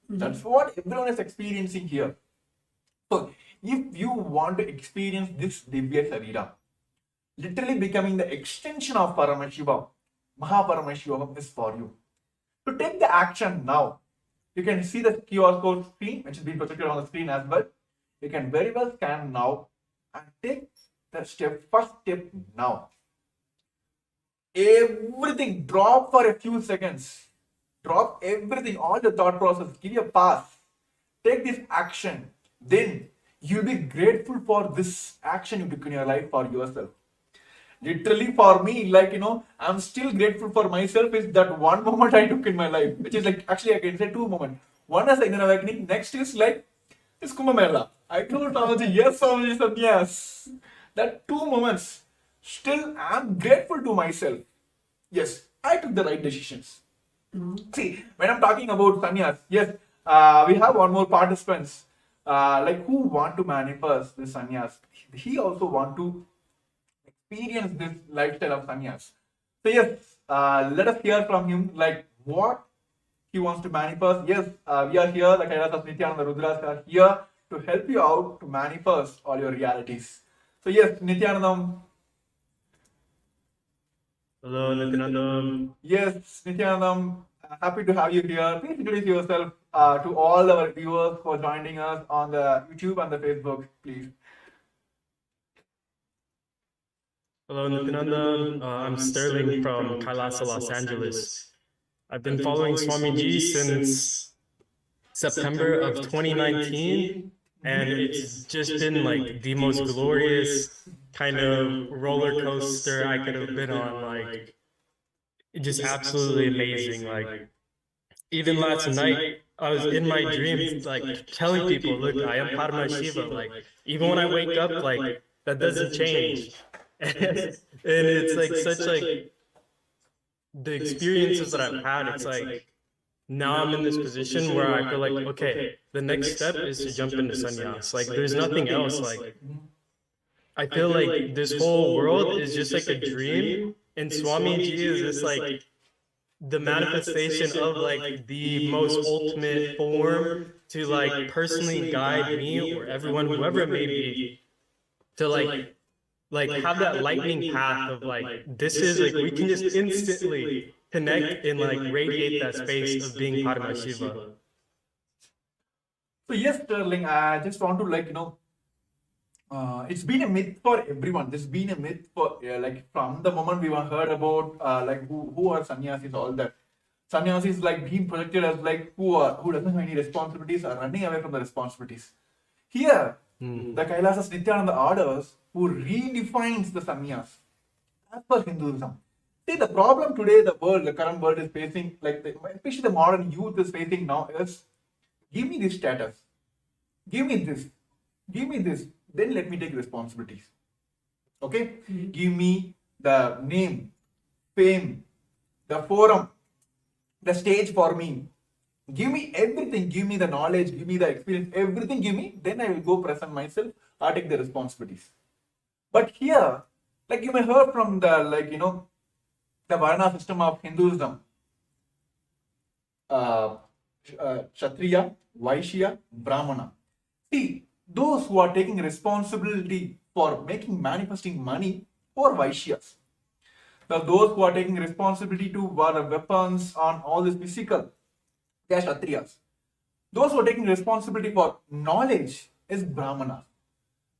That's what everyone is experiencing here. So if you want to experience this Divya Sarira, literally becoming the extension of Paramashiva, Mahaparamashivam is for you. To take the action now, you can see the QR code screen, which is being projected on the screen as well. You can very well scan now and take the first step now. Everything, drop for a few seconds. Drop everything, all the thought process, give you a pass. Take this action. Then you'll be grateful for this action you took in your life for yourself. Literally for me, like, I'm still grateful for myself is that one moment I took in my life, which is like, actually I can say two moments. One is the inner awakening, next is like, it's Kumbh Mela. I told Swamiji, yes, Swamiji said yes. That 2 moments, still I'm grateful to myself. Yes, I took the right decisions. See, when I'm talking about sannyas, yes, we have one more participants, like who want to manifest this sannyas. He also want to experience this lifestyle of sannyas. So yes, let us hear from him, like what he wants to manifest. Yes, we are here, like Kailasas Nithyananda Rudras are here to help you out to manifest all your realities. So yes, Nithyanandam. Hello, Nithyananda. Yes, Nithyanandam, happy to have you here. Please introduce yourself to all our viewers who are joining us on the YouTube and the Facebook, please. Hello, Nithyananda. I'm Sterling from Kailasa, Los Angeles. I've been following Swamiji since September of 2019, and it's just been like the most glorious kind of roller coaster I could have been on. Like, just absolutely amazing. Like, even last night, I was in my dreams, like telling people, look, I am Paramashiva. Like, even when I wake up, like, that doesn't change. And it's like such like the experiences that I've had, it's like now I'm in this position where I feel like, okay, the next step is to jump into sannyas. Like, there's nothing else. Like, I feel like this whole world is just like a dream, and Swamiji is just like the manifestation of like the most ultimate form to like personally guide me or everyone, whoever it may be, to like have that lightning path of like, this is like, we can just instantly connect and like radiate that space of being Paramashiva. So yes, Sterling, I just want to like, it's been a myth for everyone. There's been a myth for like from the moment we heard about like who are sannyasis, all that. Sannyasis like being projected as like who doesn't have any responsibilities or running away from the responsibilities. Here, the Kailasas Nithyananda orders who redefines the sannyas as per Hinduism. See, the problem today the current world is facing, like especially the modern youth is facing now is, give me this status, give me this, give me this, then let me take responsibilities. Okay? Give me the name, fame, the forum, the stage for me. Give me everything. Give me the knowledge. Give me the experience. Everything give me. Then I will go present myself or take the responsibilities. But here, like you may heard from the, like, the Varna system of Hinduism, Kshatriya, Vaishya, Brahmana. See, those who are taking responsibility for manifesting money or Vaishyas. Now, those who are taking responsibility to wear weapons on all this physical, they are Kshatriyas. Those who are taking responsibility for knowledge is Brahmanas.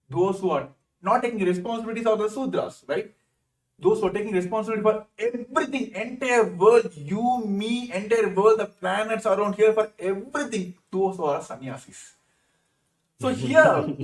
Those who are not taking responsibilities are the Sudras, right? Those who are taking responsibility for everything, entire world, you, me, entire world, the planets around here, for everything, those are sannyasis. So here,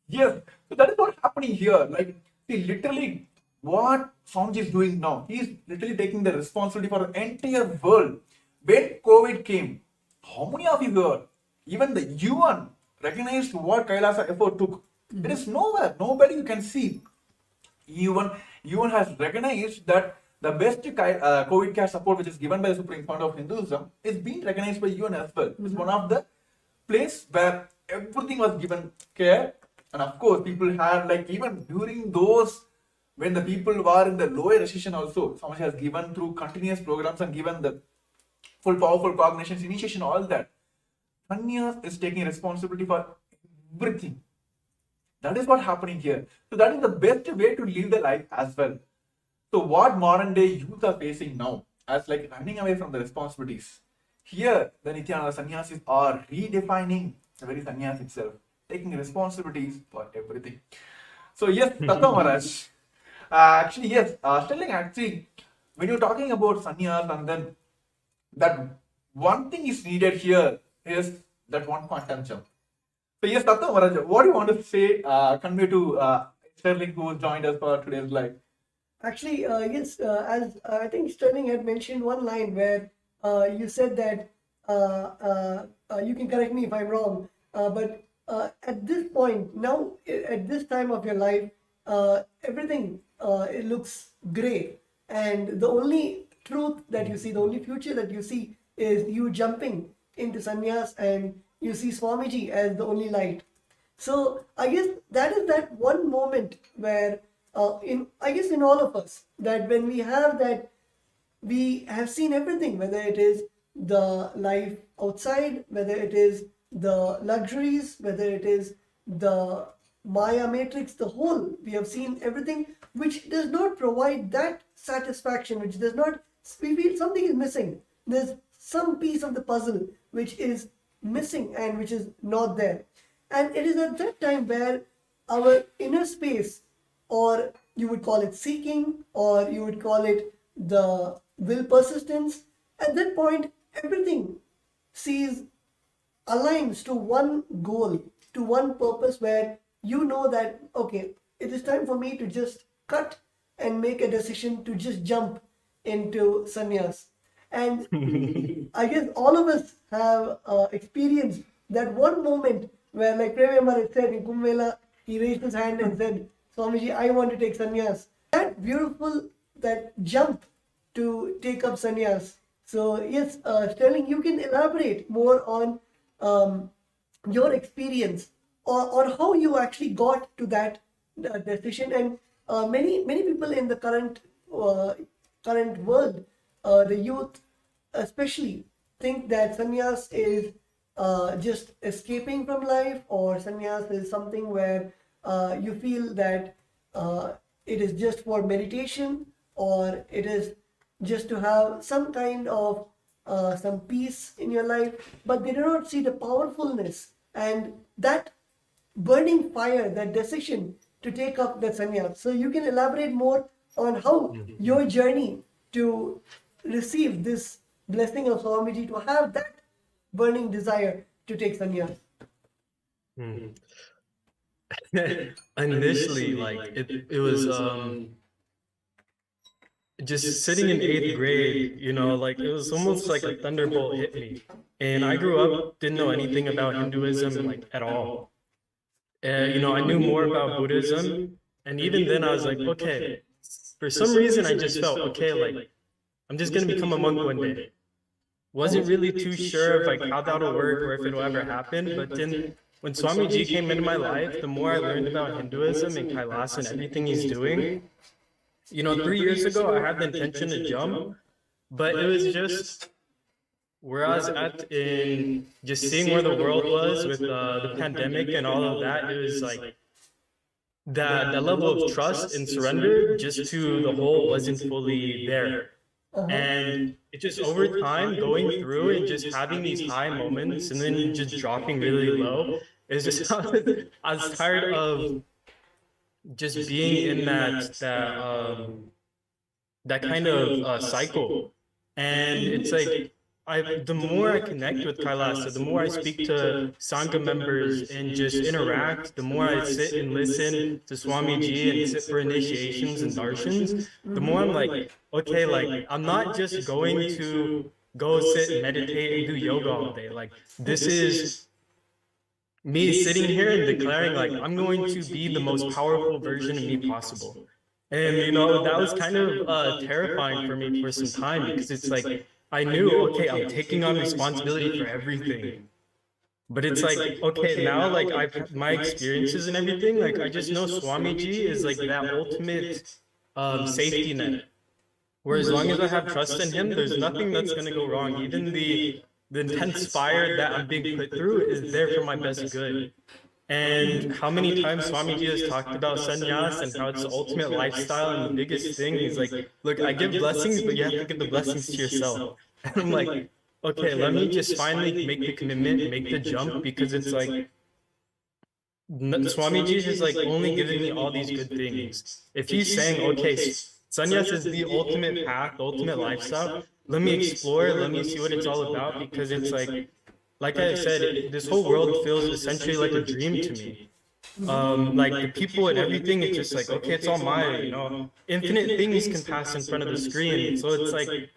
yes, so that is what's happening here. Like, see, literally, what Swamiji is doing now, he is literally taking the responsibility for the entire world. When COVID came, how many of you heard? Even the UN recognized what Kailasa effort took. There is nowhere, nobody you can see. UN has recognized that the best COVID care support which is given by the Supreme Court of Hinduism is being recognized by UN as well. It's one of the place where everything was given care, and of course people had, like, even during those when the people were in the lower recession also, Swamiji has given through continuous programs and given the full powerful cognitions, initiation, all that. Sannyas is taking responsibility for everything. That is what's happening here. So that is the best way to live the life as well. So what modern day youth are facing now as like running away from the responsibilities. Here, the Nithyananda sannyasis are redefining the very sannyas itself, taking responsibilities for everything. So yes, Tattva Maharaj. Actually, yes, Sterling, actually, when you're talking about sannyas, and then that one thing is needed here is that one quantum jump. So yes, Tattva Maharaj, what do you want to say, convey to Sterling who joined us for today's live? Actually, yes, as I think Sterling had mentioned one line where you said that you can correct me if I'm wrong, but at this point, now at this time of your life, everything it looks gray, and the only truth that you see, the only future that you see is you jumping into sannyas, and you see Swamiji as the only light. So I guess that is that one moment where in all of us, that when we have that, we have seen everything, whether it is the life outside, whether it is the luxuries, whether it is the Maya matrix, the whole, we have seen everything which does not provide that satisfaction, which does not, we feel something is missing. There's some piece of the puzzle which is missing and which is not there. And it is at that time where our inner space, or you would call it seeking, or you would call it the will persistence, at that point everything aligns to one goal, to one purpose, where you know that, okay, it is time for me to just cut and make a decision to just jump into sannyas. And I guess all of us have experienced that one moment where, like Premamar had said in Kumbh, he raised his hand and said, Swamiji, I want to take sannyas. That beautiful, that jump to take up sannyas. So yes, Sterling, you can elaborate more on your experience, or how you actually got to that decision. And many people in the current world, the youth especially, think that sannyas is just escaping from life, or sannyas is something where you feel that it is just for meditation, or it is just to have some kind of some peace in your life, but they do not see the powerfulness and that burning fire, that decision to take up that sannyas. So you can elaborate more on how your journey to receive this blessing of Swamiji, to have that burning desire to take sannyas. Initially, like it was just sitting in 8th grade, like it was almost like a thunderbolt hit me. And I grew up, didn't know anything about Hinduism, like, at all. I knew more about Buddhism. And even then I was like, okay, for some reason I just felt, okay, like I'm just going to become a monk one day. Wasn't really too sure of like how that'll work or if it'll ever happen. But then when Swamiji came into my life, the more I learned about Hinduism and Kailasa and everything he's doing, 3 years ago, I had the intention to jump, but it was just where I was at in just seeing where the world was with the pandemic and all of that. It was like that level of trust and surrender just to the whole wasn't fully there. And it just over time going through and just having these high moments and then just dropping really low. It's just I was tired of just being in that kind of cycle. And it's like the more I connect with Kailasa, the more I speak to Sangha members and just interact, the more I sit and listen to Swamiji and sit for initiations and darshans, the more I'm like, okay, like I'm not just going to go sit and meditate and do yoga all day. Like this is me sitting here and declaring like I'm going to be the most powerful version of me possible. And that was kind of terrifying for me for some time because it's like I knew, okay, I'm taking on responsibility for everything. But it's like, okay, now like I've had my experiences and everything, like I just know Swamiji is like that ultimate safety net. Where as long as I have trust in him, there's nothing that's gonna go wrong. Even the intense fire that I'm being put through is there for my best good. And how many times Swamiji has talked about sannyas and how it's the ultimate lifestyle and the biggest thing. He's like, look, I give blessings, but you have to give the blessings to yourself. And I'm like, okay, let me just finally make the commitment, make the jump, because it's like, Swamiji has like only given me all these good things. If he's saying, okay, sannyas is the ultimate path, the ultimate lifestyle, let me explore, let me see what it's all about, because it's like I said, this whole world feels essentially like a dream to me. Like the people and everything, it's just like, okay, it's all mine, infinite things can pass in front of the screen. So it's like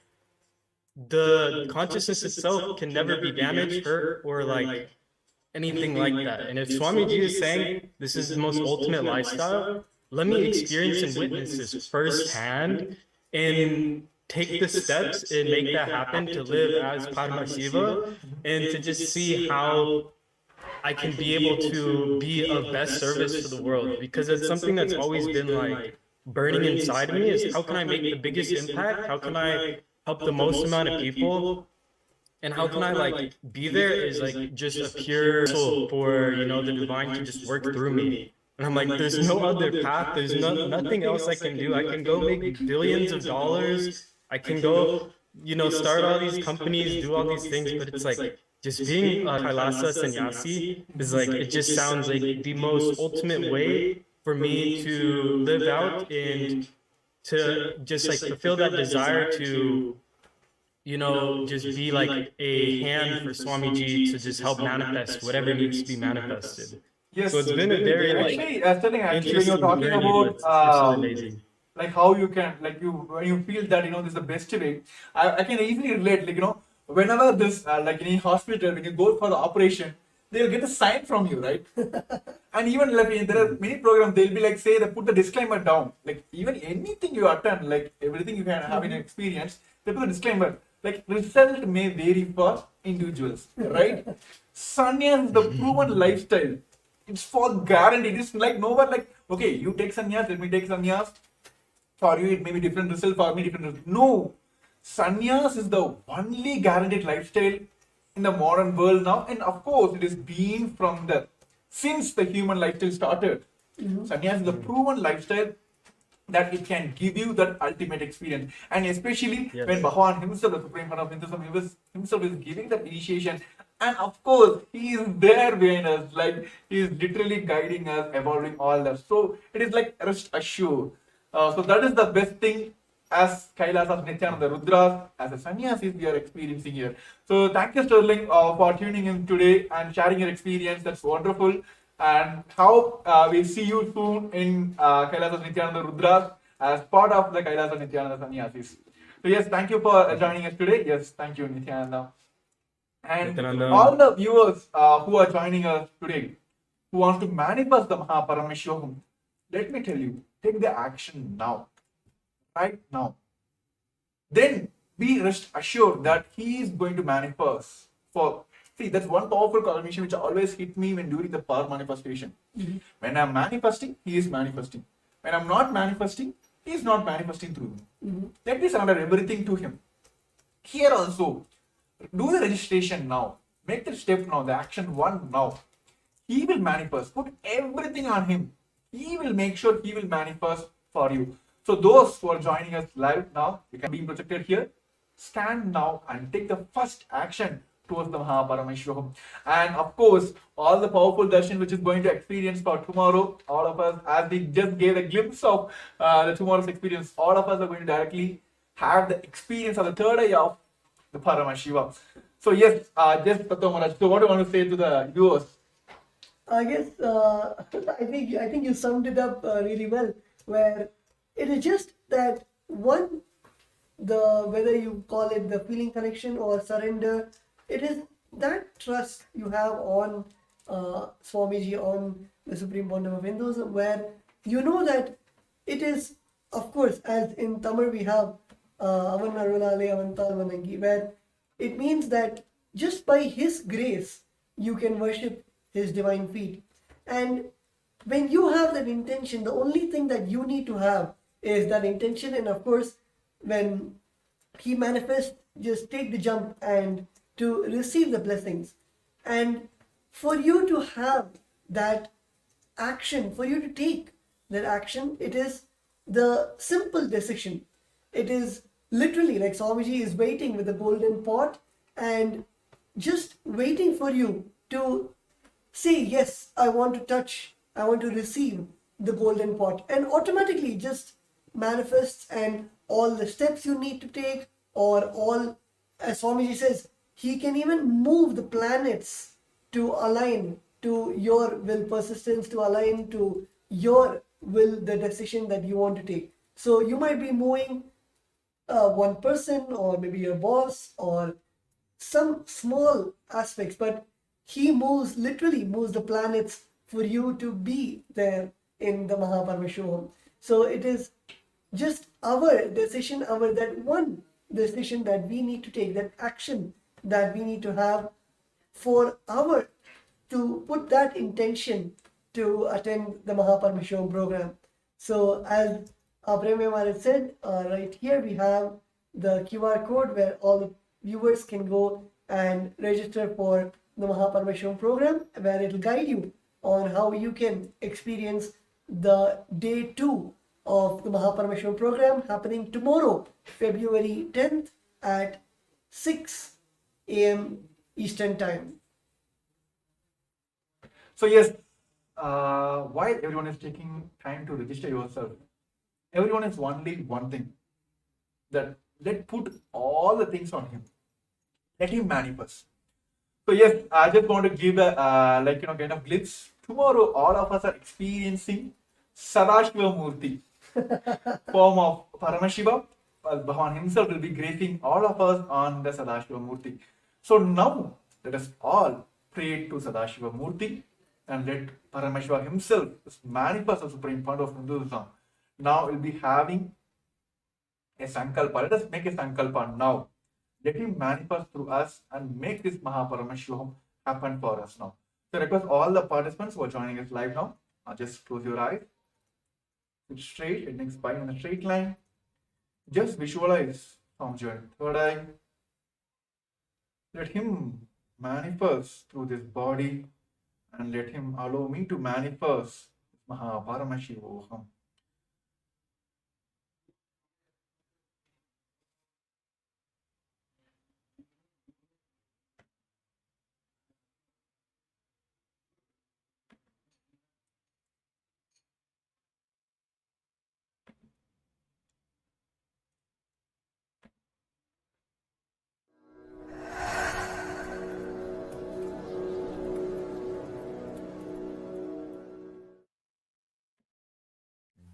the consciousness itself can never be damaged, hurt, or like anything like that. And if Swamiji is saying this is the most ultimate lifestyle, let me experience and witness this firsthand and take the steps and make that happen to live as Paramashiva and to just see how I can be able to be of best service to the world, because it's something that's always been like burning inside of me is how can I make the biggest impact? How can I help the most amount of people? And how can I like be there is like just a pure soul for, the divine to just work through me. And I'm like, there's no other path. There's nothing else I can do. I can go make billions of dollars. I can go, start all these companies, do all these things, but it's like just being a Kailasa sannyasi is like, it just sounds like the most ultimate way for me to live out and to just like fulfill that desire to, just be like a hand for Swamiji to just help manifest whatever needs to be manifested. Yes. So it's been a very actually, when you're talking journey, about it's so amazing. like how you can, like when you feel that this is the best way, I can easily relate. Like whenever this like in a hospital, when you go for the operation, they'll get a sign from you, right? And even like there are many programs, they'll be like, say they put the disclaimer down. Like even anything you attend, like everything you can have in experience, they put a disclaimer. Like result may vary for individuals, right? Sannyas is the proven lifestyle. It's for guaranteed. It's like no one like, okay, you take sannyas, let me take sannyas. For you, it may be different result. For me, different result. No, sannyas is the only guaranteed lifestyle in the modern world now, and of course, it is been from since the human lifestyle started. Sannyas is the proven lifestyle that it can give you that ultimate experience, and especially when Bhagavan himself, the Supreme Lord of Hinduism, himself is giving that initiation, and of course, he is there behind us, like he is literally guiding us, evolving all that. So it is like rest assured. So that is the best thing as Kailasas, Nithyananda, Rudras, as a sannyasis we are experiencing here. So thank you, Sterling, for tuning in today and sharing your experience. That's wonderful. And how we'll see you soon in Kailasas, Nithyananda, Rudras as part of the Kailasas, Nithyananda sannyasis. So yes, thank you for joining us today. Yes, thank you, Nithyananda. And Nithyananda. all the viewers who are joining us today, who wants to manifest the Paramashivam, let me tell you, take the action now, right now. Then be rest assured that he is going to manifest. See, that's one powerful confirmation which always hit me when during the power manifestation. When I'm manifesting, he is manifesting. When I'm not manifesting, he is not manifesting through me. Let me surrender everything to him. Here also, do the registration now. Make the step now, the action one now. He will manifest. Put everything on him. He will make sure he will manifest for you. So those who are joining us live now, you can be projected here. Stand now and take the first action towards the Paramashivam. And of course, all the powerful darshan which is going to experience for tomorrow, all of us, as we just gave a glimpse of the tomorrow's experience, all of us are going to directly have the experience of the third eye of the Paramashiva. So yes, just Pratham Maharaj, so what do you want to say to the viewers? I guess I think you summed it up really well. Where it is just that one, whether you call it the feeling connection or surrender, it is that trust you have on Swamiji, on the Supreme Bondam of Hinduism, where you know that it is, of course, as in Tamil we have Avan Arunale Avantal Vanangi, where it means that just by his grace you can worship his divine feet. And when you have that intention, the only thing that you need to have is that intention. And of course, when he manifests, just take the jump and to receive the blessings. And for you to have that action, for you to take that action, it is the simple decision. It is literally like Swamiji is waiting with the golden pot and just waiting for you to say, yes, I want to touch, I want to receive the golden pot, and automatically just manifests. And all the steps you need to take, or all, as Swamiji says, he can even move the planets to align to your will, persistence, to align to your will, the decision that you want to take. So you might be moving one person, or maybe your boss, or some small aspects, but he literally moves the planets for you to be there in the Paramashivam. So it is just our decision, that one decision that we need to take, that action that we need to have to put that intention to attend the Paramashivam program. So as Premya Maharaj said, right here we have the QR code where all the viewers can go and register for the Paramashivam program, where it will guide you on how you can experience the day 2 of the Paramashivam program happening tomorrow, February 10th at 6 a.m. Eastern Time. So yes, while everyone is taking time to register yourself, everyone is only one thing, that let put all the things on him. Let him manifest. So yes, I just want to give a kind of glimpse. Tomorrow, all of us are experiencing Sadashiva Murti, form of Paramashiva. Bhagavan himself will be gracing all of us on the Sadashiva Murti. So now, let us all pray to Sadashiva Murti and let Paramashiva himself manifest the Supreme Point of Hinduism. Now we'll be having a Sankalpa. Let us make a Sankalpa now. Let him manifest through us and make this Paramashivam happen for us now. So I request all the participants who are joining us live now, just close your eyes, sit straight, head next spine on a straight line. Just visualize from your third eye. Let him manifest through this body, and let him allow me to manifest Paramashivam.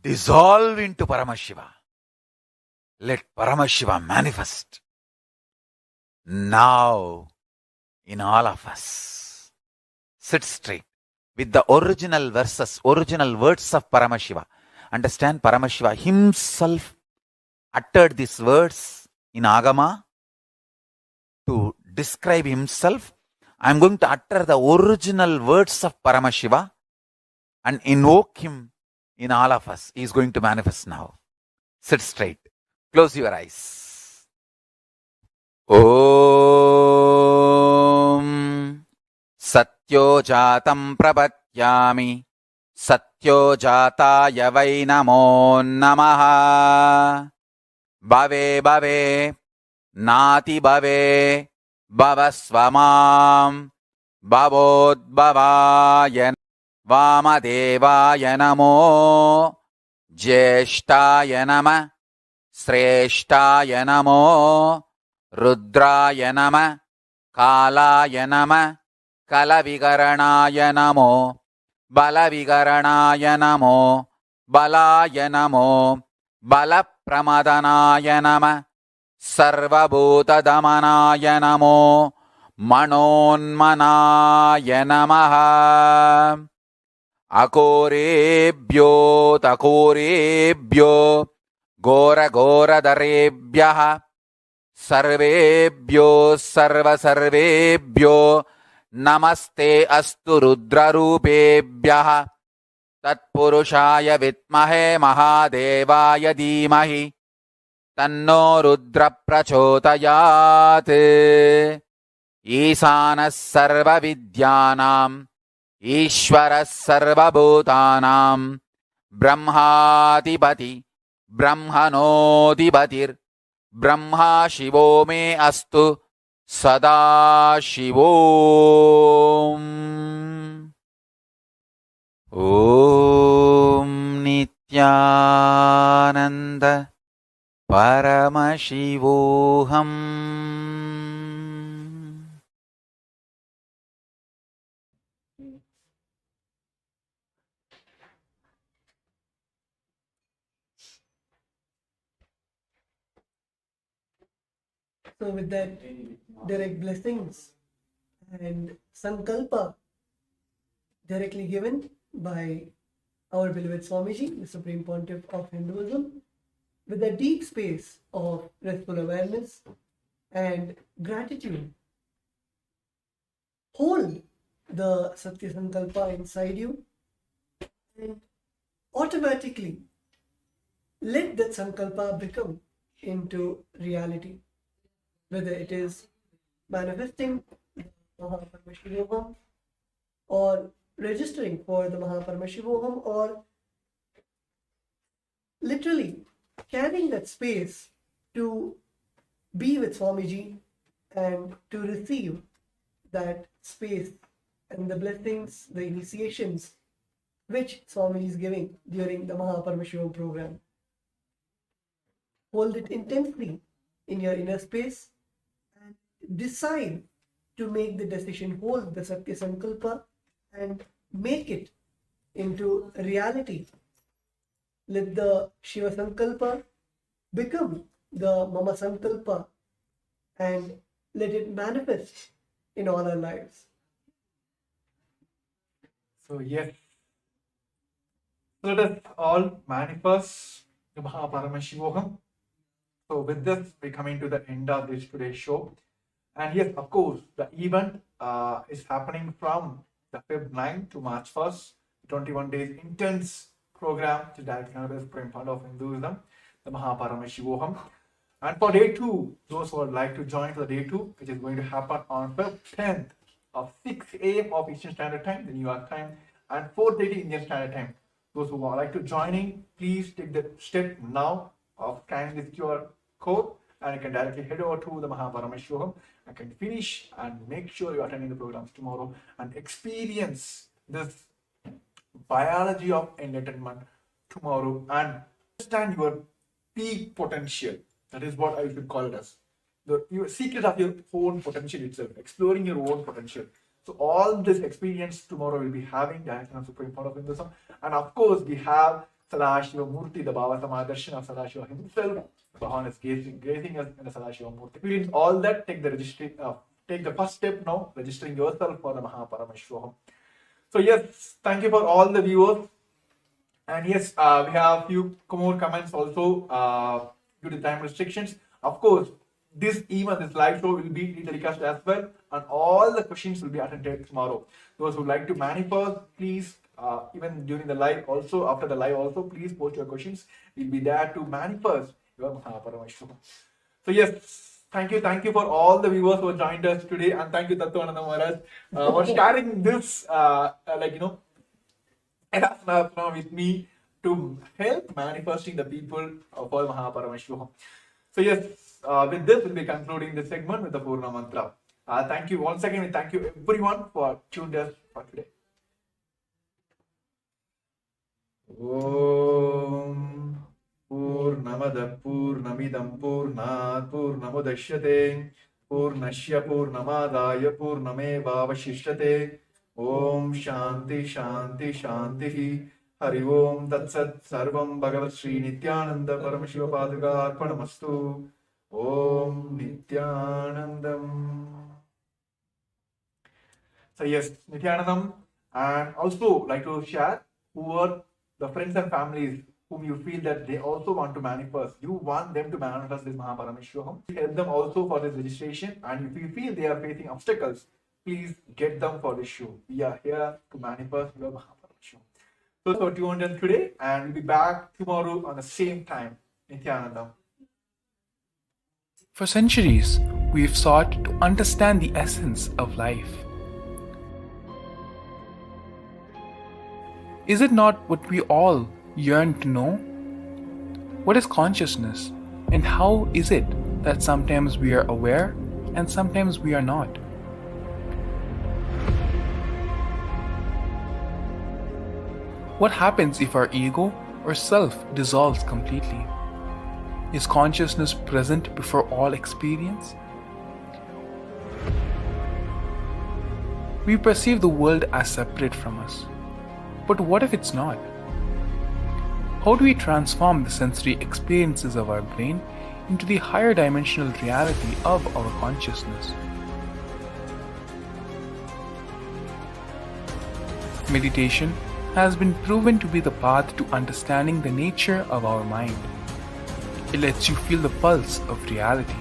Dissolve into Paramashiva. Let Paramashiva manifest now in all of us. Sit straight with the original verses, original words of Paramashiva. Understand, Paramashiva himself uttered these words in Agama to describe himself. I am going to utter the original words of Paramashiva and invoke him in all of us. He is going to manifest now. Sit straight. Close your eyes. Om Satyo Jatam Prapatyami Satyo Jataya Vai Namo Namaha Bhave Bhave Nati Bhave Bhavasvamam Bhavodbhavaya Vamadevaya Namo Jeshtaya Nama Sreshtaya Namo Rudraya Nama Kalaya Nama Kalavigaranaya Namo Balavigaranaya Namo Balaya Namo Balapramadhanaya Nama Sarvabhuta Damanaya Namo Manonmanaya Namaha Akorebhyo Takorebhyo Gora Gora Darebhyaha Sarvebhyo Sarva Sarvebhyo Namaste Astu Rudra Rupebhyaha Tatpurushaya Vitmahe Mahadevaya Dhimahi Tanno Rudra Prachodayat Isanas Sarva Vidyanam Ishvaras Sarva Bhutanam Brahmadipati Brahmanodipatir Brahma Shivo Me Astu Sada Shivom Om Nithyananda Paramashivoham. So with that direct blessings and sankalpa directly given by our beloved Swamiji, the Supreme Pontiff of Hinduism, with a deep space of restful awareness and gratitude, hold the Satya Sankalpa inside you and automatically let that Sankalpa become into reality. Whether it is manifesting the Paramashivam or registering for the Paramashivam or literally carrying that space to be with Swamiji and to receive that space and the blessings, the initiations which Swamiji is giving during the Paramashivam program. Hold it intensely in your inner space and decide to make the decision, hold the Satya Sankalpa and make it into reality. Let the Shiva Sankalpa become the Mama Sankalpa and let it manifest in all our lives. So yes, let us all manifest the Paramashivoham. So with this, we're coming to the end of this today's show. And yes, of course, the event is happening from the Feb 9th to March 1st, 21 days intense program to direct Canada's Supreme Fund of Hinduism, the Paramashivoham. And for day 2, those who would like to join for the day 2, which is going to happen on Feb 10th of 6 a.m. of Eastern Standard Time, the New York time, and 4:30 Indian Standard Time. Those who would like to join in, please take the step now of scanning this QR code and you can directly head over to the Paramashivam and can finish and make sure you're attending the programs tomorrow and experience this biology of enlightenment tomorrow and understand your peak potential. That is what I should call it as. Your secret of your own potential itself, exploring your own potential. So all this experience tomorrow we'll be having direction of Supreme Fund of Hinduism. And of course we have Sadashiva Murti, the Bhava Samadarshan of Sadashiva himself. Bhavan is gazing us in the Sadashiva Murti. Experience all that, take the first step now, registering yourself for the Paramashivam. So yes, thank you for all the viewers. And yes, we have few more comments also due to time restrictions. Of course, this live show will be telecast as well, and all the questions will be attended tomorrow. Those who like to manifest, please, even during the live, also after the live, also please post your questions. We'll be there to manifest your Paramashivam. So yes, thank you for all the viewers who joined us today, and thank you Tattvananda Maharaj for sharing this, enough with me to help manifesting the people for Mahaparamashvam. So yes, with this we'll be concluding this segment with the Purna Mantra. Thank you once again, and thank you everyone for tuned us for today. Om Purnamada Purnamidam Purnat Purnamudashyate Purnashya Purnamadaya Purnameva Vashishyate. Om Shanti Shanti Shanti. Hari Om Tat Sat Sarvam Bhagavat Sri Nithyananda Paramashiva Paduka Arpanamastu. Om Nithyanandam. So yes, Nithyanandam, and also like to share who are the friends and families whom you feel that they also want to manifest. You want them to manifest this Mahaparameshwaram. Help them also for this registration, and if you feel they are facing obstacles, please get them for this show. We are here to manifest your Mahaparameshwaram. So tuned in today, and we'll be back tomorrow on the same time. Nithyanandam. For centuries, we've sought to understand the essence of life. Is it not what we all yearn to know? What is consciousness, and how is it that sometimes we are aware and sometimes we are not? What happens if our ego or self dissolves completely? Is consciousness present before all experience? We perceive the world as separate from us. But what if it's not? How do we transform the sensory experiences of our brain into the higher dimensional reality of our consciousness? Meditation has been proven to be the path to understanding the nature of our mind. It lets you feel the pulse of reality.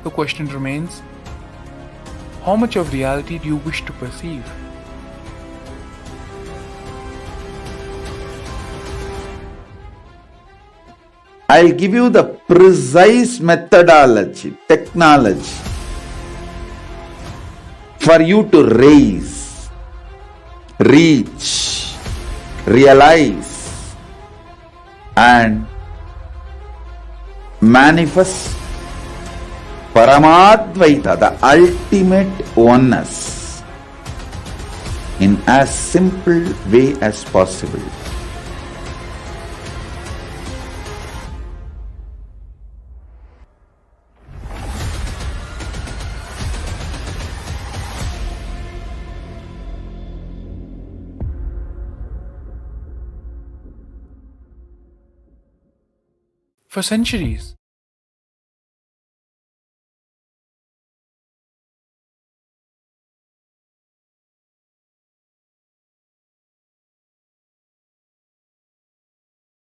The question remains, how much of reality do you wish to perceive? I'll give you the precise methodology, technology for you to raise, reach, realize, and manifest Paramadvaita, the ultimate oneness, in as simple way as possible. For centuries,